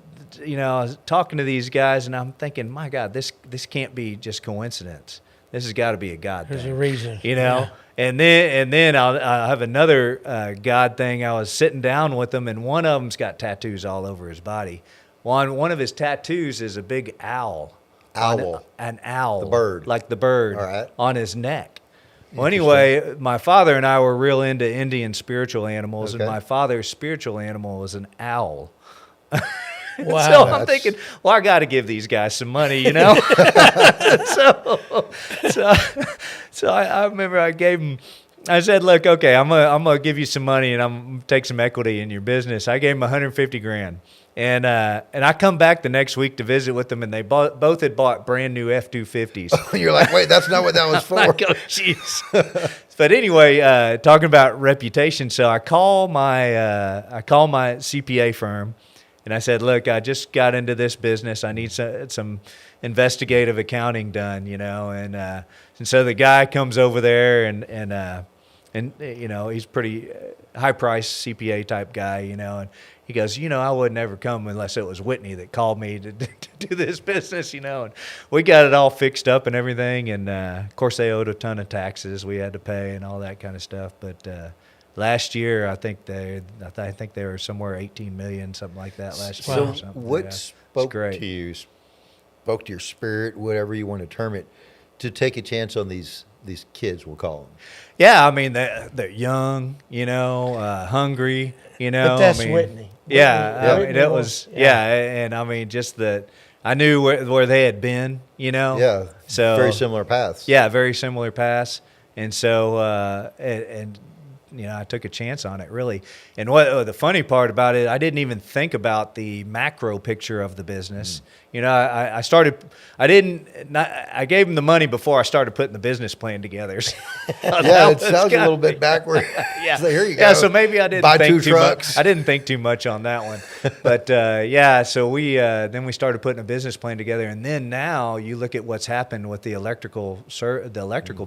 I was talking to these guys, and I'm thinking, my God, this can't be just coincidence. This has got to be a God thing. There's a reason. Yeah. And then I'll have another God thing. I was sitting down with them, and one of them's got tattoos all over his body. One of his tattoos is a big owl. Owl. An owl. The bird. Like the bird. All right. On his neck. Well, anyway, my father and I were real into Indian spiritual animals, and Okay. my father's spiritual animal was an owl. Wow. So I'm thinking, well, I got to give these guys some money, so I remember I gave them. I said, look, okay, I'm gonna give you some money, and I'm gonna take some equity in your business. I gave them $150,000. And I come back the next week to visit with them, and they both had bought brand new F-250s. You're like, wait, that's not what that was for. I go, jeez. But anyway, talking about reputation, so I call my CPA firm, and I said, look, I just got into this business. I need some investigative accounting done, and so the guy comes over there, and he's pretty high-priced CPA type guy, and he goes, I would never come unless it was Whitney that called me to do this business, and we got it all fixed up and everything. And, of course, they owed a ton of taxes we had to pay and all that kind of stuff. But last year, I think they were somewhere 18 million, something like that last year. So Or something. what Yeah. It's spoke great. to you, spoke to your spirit, whatever you want to term it, to take a chance on these kids, we'll call them? Yeah, I mean, they're young, hungry, But that's Whitney. Yeah, I Whitney mean, it was- was, and I mean, just that I knew where they had been, Yeah, So very similar paths. Yeah, very similar paths, and so I took a chance on it, really. And what the funny part about it, I didn't even think about the macro picture of the business. I gave him the money before I started putting the business plan together. So Yeah, it sounds a little bit backward. Yeah. So here you go. Yeah, so maybe I didn't Buy think 2 too trucks. much. I didn't think too much on that one. But so we then we started putting a business plan together, and then now you look at what's happened with the electrical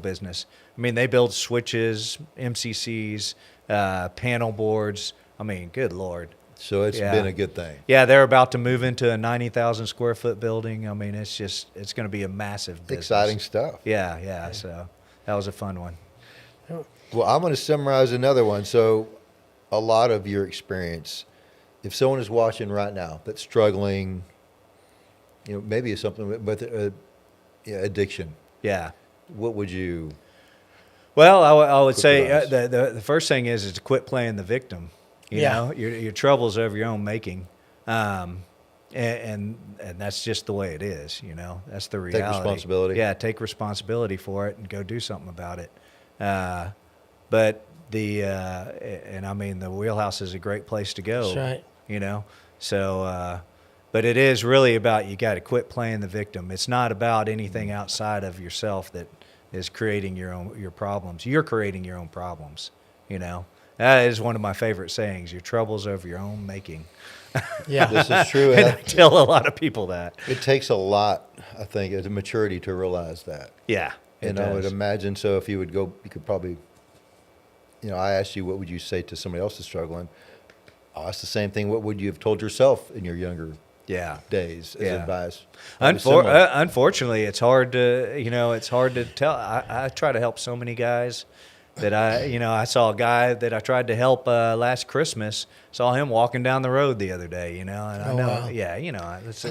business. I mean, they build switches, MCCs, panel boards. I mean, good Lord. So it's Yeah. been a good thing. Yeah, they're about to move into a 90,000 square foot building. I mean, it's going to be a massive business. Exciting stuff. Yeah. So that was a fun one. Well, I'm going to summarize another one. So a lot of your experience, if someone is watching right now that's struggling, maybe it's something with addiction, Yeah. what would you... Well, I would Quick say advice. the first thing is to quit playing the victim. Yeah. Your troubles are of your own making, and that's just the way it is. That's the reality. responsibility. Yeah, take responsibility for it and go do something about it. But and I mean, the wheelhouse is a great place to go. That's right. So. But it is really about, you got to quit playing the victim. It's not about anything outside of yourself that is creating your problems. You're creating your own problems. That is one of my favorite sayings. Your troubles are of your own making. Yeah. This is true. And I tell a lot of people that. It takes a lot, I think, as a maturity to realize that. Yeah. It And I would does. imagine, so if you would go, you could probably, I asked you, what would you say to somebody else that's struggling? I'll ask the same thing. What would you have told yourself in your younger Yeah. days as Yeah. advice? Probably similar. Unfortunately, it's hard to tell. I try to help so many guys that I saw a guy that I tried to help last Christmas. Saw him walking down the road the other day, and I know, wow. yeah, it's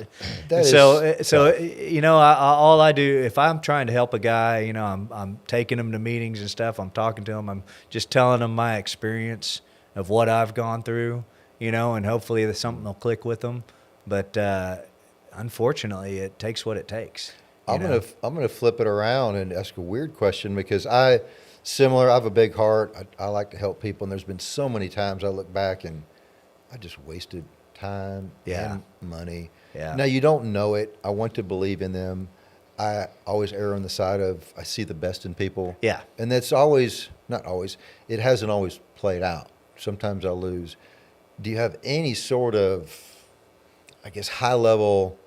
That so is so tough. all I do, if I'm trying to help a guy, I'm taking him to meetings and stuff. I'm talking to him. I'm just telling him my experience of what I've gone through, and hopefully something will click with them. But unfortunately, it takes what it takes. I'm gonna flip it around and ask a weird question, because I have a big heart. I like to help people, and there's been so many times I look back and I just wasted time Yeah. and money. Yeah. Now, you don't know it. I want to believe in them. I always err on the side of, I see the best in people. Yeah. And that's not always, it hasn't always played out. Sometimes I lose. Do you have any sort of, I guess, high level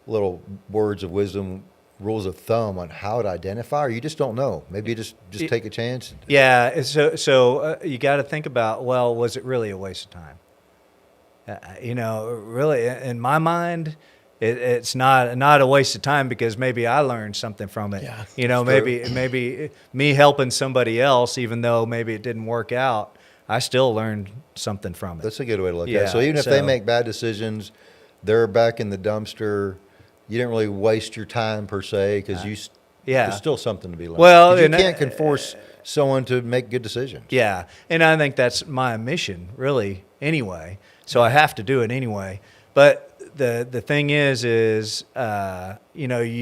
little words of wisdom, rules of thumb on how to identify, or you just don't know? Maybe you just take a chance. Yeah. So you got to think about, well, was it really a waste of time? Really, in my mind, it's not a waste of time, because maybe I learned something from it. Yeah, Maybe me helping somebody else, even though maybe it didn't work out, I still learned something from it. That's a good way to look at Yeah, it. So even if they so- make bad decisions, they're back in the dumpster. You didn't really waste your time per se, because Yeah. there's still something to be learned. Well, 'Cause you and, can't force someone to make good decisions. Yeah, and I think that's my mission, really, anyway. So I have to do it anyway. But the thing is you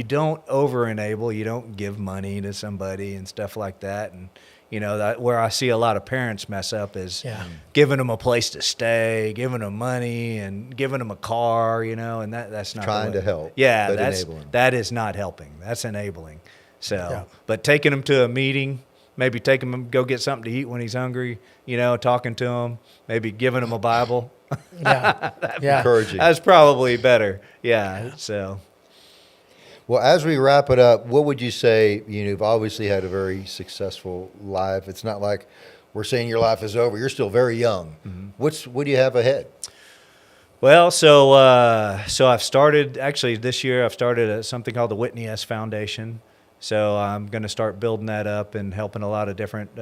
don't over enable, you don't give money to somebody and stuff like that. And that where I see a lot of parents mess up is giving them a place to stay, giving them money, and giving them a car. And that's not Trying the way. to help, Yeah, but enabling. that is not helping. That's enabling. So, but taking them to a meeting. Maybe taking him go get something to eat when he's hungry, talking to him, maybe giving him a Bible. Yeah. Yeah. Encouraging. That's probably better. Yeah. So, Well, as we wrap it up, what would you say? You've obviously had a very successful life. It's not like we're saying your life is over. You're still very young. Mm-hmm. What do you have ahead? well, so I've started, actually this year, I've started something called the Whitney S. Foundation. So I'm going to start building that up and helping a lot of different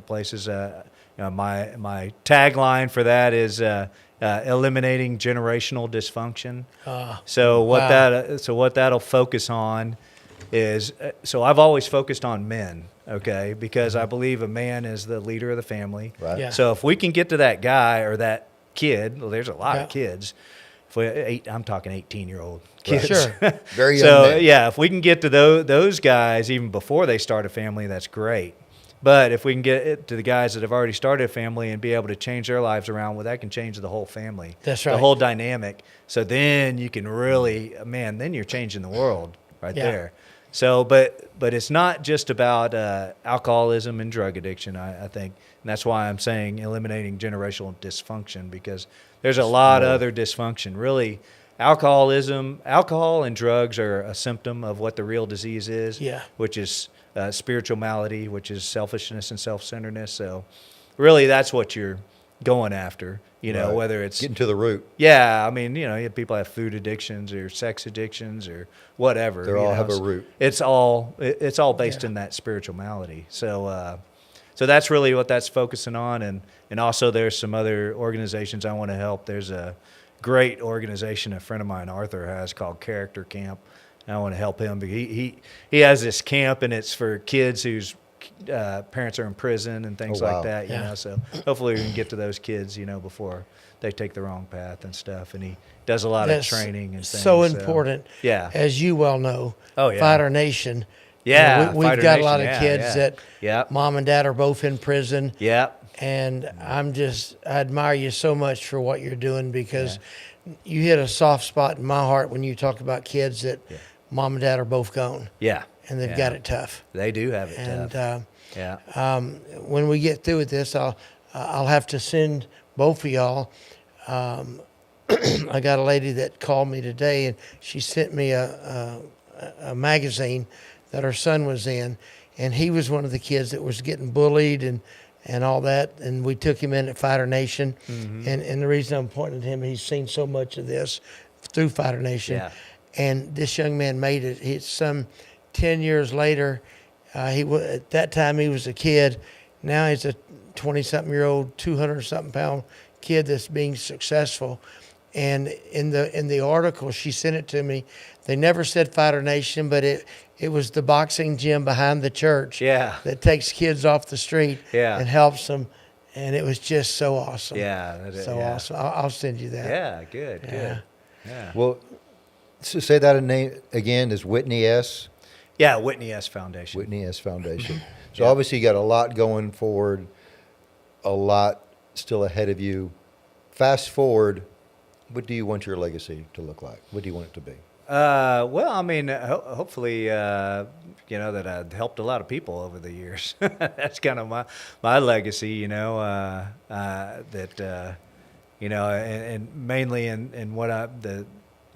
places. My tagline for that is eliminating generational dysfunction. So what that'll focus on is, so I've always focused on men, okay, because I believe a man is the leader of the family. Right. Yeah. So if we can get to that guy or that kid, well, there's a lot Yeah. of kids. I'm talking 18-year-old kids. Sure. Very young So men. yeah, if we can get to those guys even before they start a family, that's great. But if we can get it to the guys that have already started a family and be able to change their lives around, well, that can change the whole family. That's The right. whole dynamic. So then you can really, man, then you're changing the world right Yeah. there. So, but it's not just about alcoholism and drug addiction, I think. And that's why I'm saying eliminating generational dysfunction, because there's a lot of other dysfunction. Really, alcohol and drugs are a symptom of what the real disease is, Yeah. which is spiritual malady, which is selfishness and self-centeredness. So really, that's what you're going after, Right. whether it's Getting to the root. yeah, I mean, you have people have food addictions or sex addictions or whatever. They all have a root. It's all based Yeah. in that spiritual malady. So that's really what that's focusing on, and also there's some other organizations I want to help. There's a great organization a friend of mine, Arthur, has called Character Camp. And I want to help him. He has this camp, and it's for kids whose parents are in prison and things Oh, wow. like that. Yeah. So hopefully we can get to those kids, before they take the wrong path and stuff. And he does a lot of training and things. so important. Yeah. As you well know, Oh, yeah. Fighter Nation. Yeah, we've Fighter got Nation, a lot of yeah, kids yeah. that Yep. mom and dad are both in prison. Yep. And I admire you so much for what you're doing, because you hit a soft spot in my heart when you talk about kids that mom and dad are both gone Yeah. and they've Yeah. got it tough. They do have it And tough. Yeah. when we get through with this, I'll have to send both of y'all. I got a lady that called me today, and she sent me a magazine that her son was in, and he was one of the kids that was getting bullied and all that, and we took him in at Fighter Nation. And the reason I'm pointing to him, he's seen so much of this through Fighter Nation. Yeah. And this young man made it. It's some 10 years later. At that time he was a kid. Now he's a 20-something-year-old, 200-something pound kid that's being successful. And in the article, she sent it to me. They never said Fighter Nation, but it was the boxing gym behind the church. Yeah. That takes kids off the street. Yeah. And helps them. And it was just so awesome. Yeah. Awesome. I'll send you that. Yeah. Good. Yeah. Good. Yeah. Well, so say that name again is Whitney S. Yeah. Whitney S. Foundation. Whitney S. Foundation. So obviously you got a lot going forward, a lot still ahead of you. Fast forward, what do you want your legacy to look like? What do you want it to be? Well, I mean, hopefully, that I've helped a lot of people over the years. That's kind of my legacy, and mainly in what the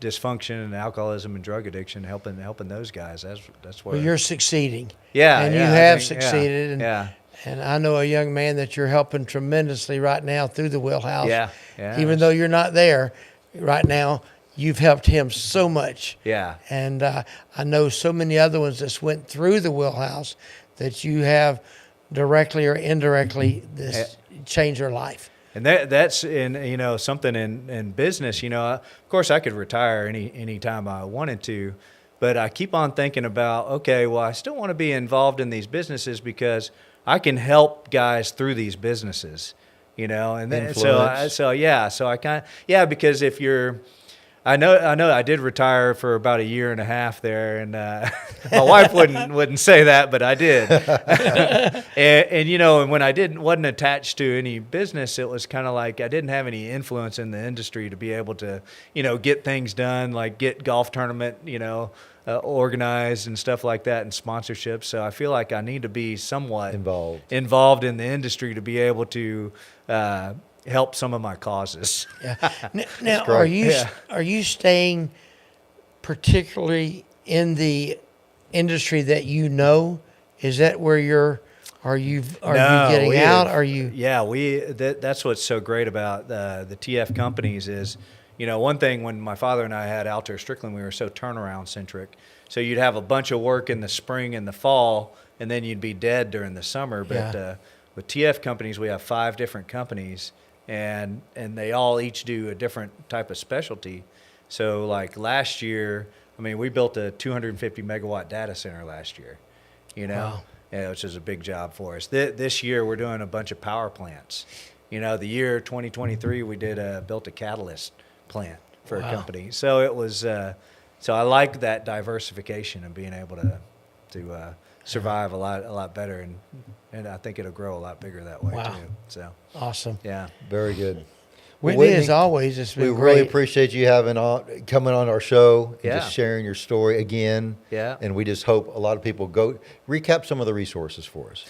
dysfunction and alcoholism and drug addiction, helping those guys. That's where Well, you're succeeding. Yeah, And yeah, you I have think- succeeded. And, yeah. and I know a young man that you're helping tremendously right now through the wheelhouse. Yeah, yeah. Even though you're not there right now, you've helped him so much. Yeah. And I know so many other ones that went through the wheelhouse that you have directly or indirectly this change their life. And that's in something in business. Of course, I could retire any time I wanted to, but I keep on thinking about, okay, well, I still want to be involved in these businesses because I can help guys through these businesses. And then, so I kind of because if you're, I know I did retire for about a year and a half there, and my wife wouldn't say that, but I did. and when I wasn't attached to any business, it was kind of like I didn't have any influence in the industry to be able to, get things done, like get golf tournament, organized and stuff like that, and sponsorships. So I feel like I need to be somewhat involved in the industry to be able to help some of my causes. Yeah. Now, are you staying particularly in the industry that you know? Is that where are you getting out? Are you? Yeah, that's what's so great about the TF companies is, one thing when my father and I had Altair Strickland, we were so turnaround centric. So you'd have a bunch of work in the spring and the fall, and then you'd be dead during the summer. But with TF companies, we have 5 different companies, and they all each do a different type of specialty. So like last year, we built a 250 megawatt data center last year, Wow. which is a big job for us. This year we're doing a bunch of power plants. The year 2023 we built a catalyst plant for a company. So it was so I like that diversification and being able to survive a lot better, and I think it'll grow a lot bigger that way too. So Awesome. yeah, Very good. Whitney, as always, it's been we great. really appreciate you coming on our show and Yeah. just sharing your story again. Yeah. And we just hope a lot of people recap some of the resources for us.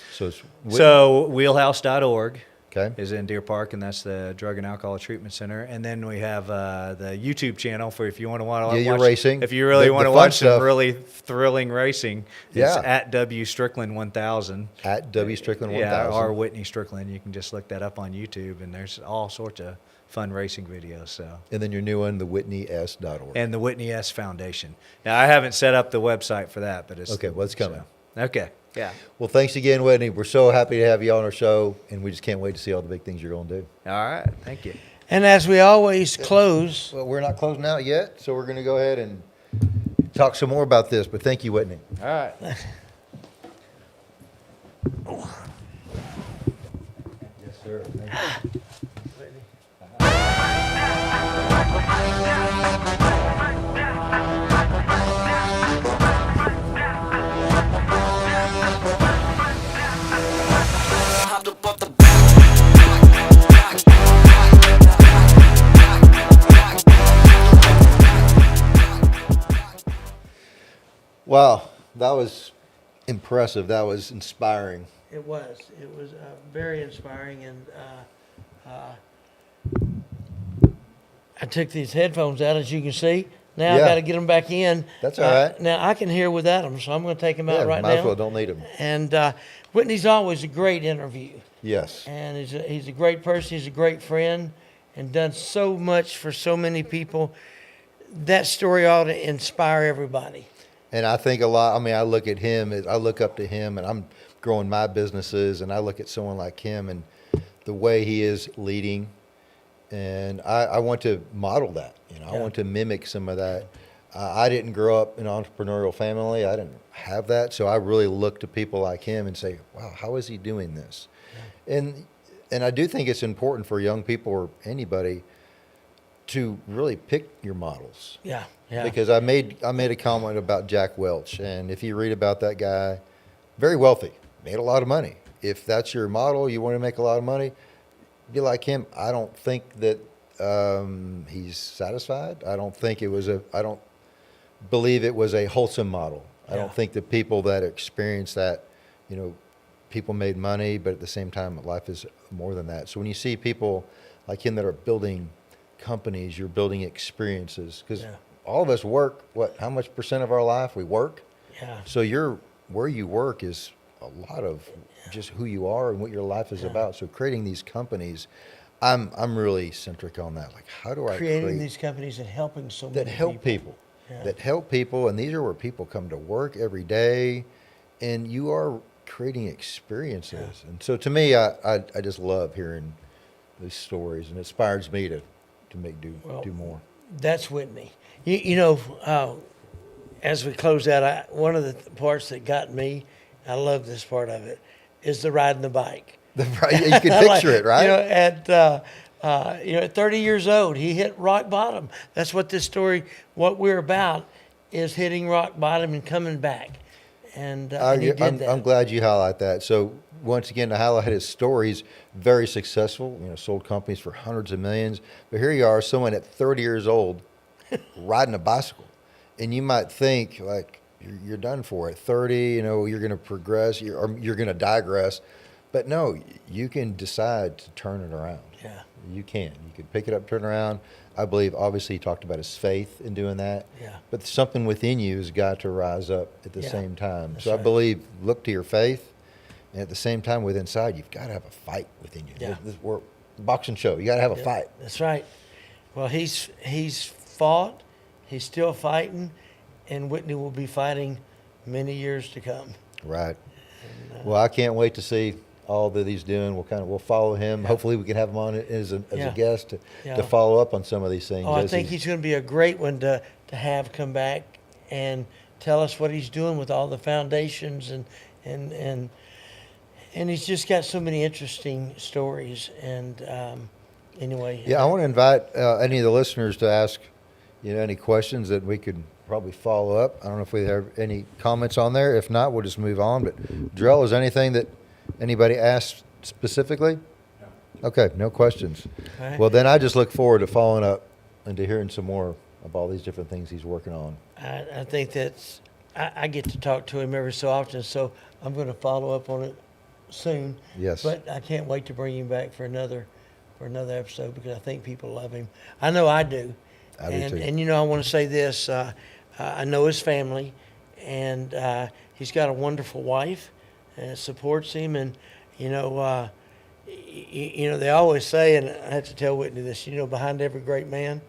So wheelhouse.org okay. is in Deer Park, and that's the Drug and Alcohol Treatment Center. And then we have the YouTube channel for if you want to watch your racing. If you really want to fun watch stuff. some really thrilling racing, it's Yeah. at W Strickland 1000. At W Strickland 1000. Yeah, or Whitney Strickland. You can just look that up on YouTube, and there's all sorts of fun racing videos. So. And then your new one, the WhitneyS.org. And the Whitney S Foundation. Now, I haven't set up the website for that, but it's Okay, well, it's coming. Okay, yeah. Well, thanks again, Whitney. We're so happy to have you on our show, and we just can't wait to see all the big things you're going to do. All right, thank you. And as we always close, Well, we're not closing out yet, so we're going to go ahead and talk some more about this, but thank you, Whitney. All right. Yes, sir. Thank you. Wow, that was impressive. That was inspiring. it was very inspiring, and I took these headphones out, as you can see. Now I Yeah. got to get them back in. That's all right. Now I can hear without them, so I'm going to take them out right might now. as well. Don't need them. And Whitney's always a great interview, Yes. and he's a great person. He's a great friend, and done so much for so many people. That story ought to inspire everybody. And I think a lot, I look at him, I look up to him, and I'm growing my businesses, and I look at someone like him and the way he is leading, and I want to model that. I want to mimic some of that. I didn't grow up in an entrepreneurial family. I didn't have that, so I really look to people like him and say, wow, how is he doing this? Yeah. And I do think it's important for young people or anybody to really pick your models. Yeah, yeah. Because I made a comment about Jack Welch, and if you read about that guy, very wealthy, made a lot of money. If that's your model, you want to make a lot of money, be like him. I don't think that he's satisfied. I don't believe it was a wholesome model. I don't think the people that experience that, people made money, but at the same time, life is more than that. So when you see people like him that are building companies, you're building experiences, because all of us work, how much percent of our life we work? Yeah. So where you work is a lot of just who you are and what your life is about. So creating these companies, I'm really centric on that. Like, how do I Creating create these companies and helping so that many help people, Yeah. that help people, and these are where people come to work every day, and you are creating experiences. And so to me, I just love hearing these stories, and it inspires me to do more. That's Whitney. As we close out, one of the parts that got me, I love this part of it, is the riding the bike. You can picture it, right? At 30 years old, he hit rock bottom. That's what this story, what we're about, is hitting rock bottom and coming back. And he did that. I'm glad you highlight that. So once again, to highlight his story, he's very successful. Sold companies for hundreds of millions. But here you are, someone at 30 years old, riding a bicycle, and you might think like you're done for at 30. You're going to progress, or you're going to digress. But no, you can decide to turn it around. Yeah. You can pick it up, turn around. I believe, obviously, he talked about his faith in doing that. Yeah. But something within you has got to rise up at the Yeah. same time. That's So I right. believe, look to your faith, and at the same time, with inside, you've got to have a fight within you. Yeah. We're a boxing show. You got to have a Yeah, fight. That's right. Well, he's fought. He's still fighting, and Whitney will be fighting many years to come. Right. Well, I can't wait to see all that he's doing. We'll follow him. Hopefully, we can have him on as a Yeah. guest Yeah. to follow up on some of these things. Oh, I as think he's going to be a great one to have come back and tell us what he's doing with all the foundations and he's just got so many interesting stories. And anyway, Yeah, I want to invite any of the listeners to ask, any questions that we could probably follow up. I don't know if we have any comments on there. If not, we'll just move on. But Drell, is there anything that anybody asked specifically? No. Okay, no questions. All right. Well, then I just look forward to following up and to hearing some more of all these different things he's working on. I think I get to talk to him every so often, so I'm going to follow up on it soon. Yes. But I can't wait to bring him back for another episode because I think people love him. I know I do. I do too. And I want to say this. I know his family, and he's got a wonderful wife and supports him. And they always say, and I have to tell Whitney this. Behind every great man,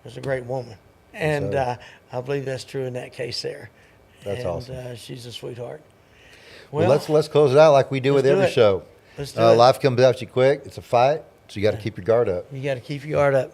there's a great woman, and sir. I believe that's true in that case there. That's awesome. She's a sweetheart. Well, let's close it out like we do with let's do every it. show. Let's do it. Life comes at you quick. It's a fight, so you got to keep your guard up. You got to keep your guard up.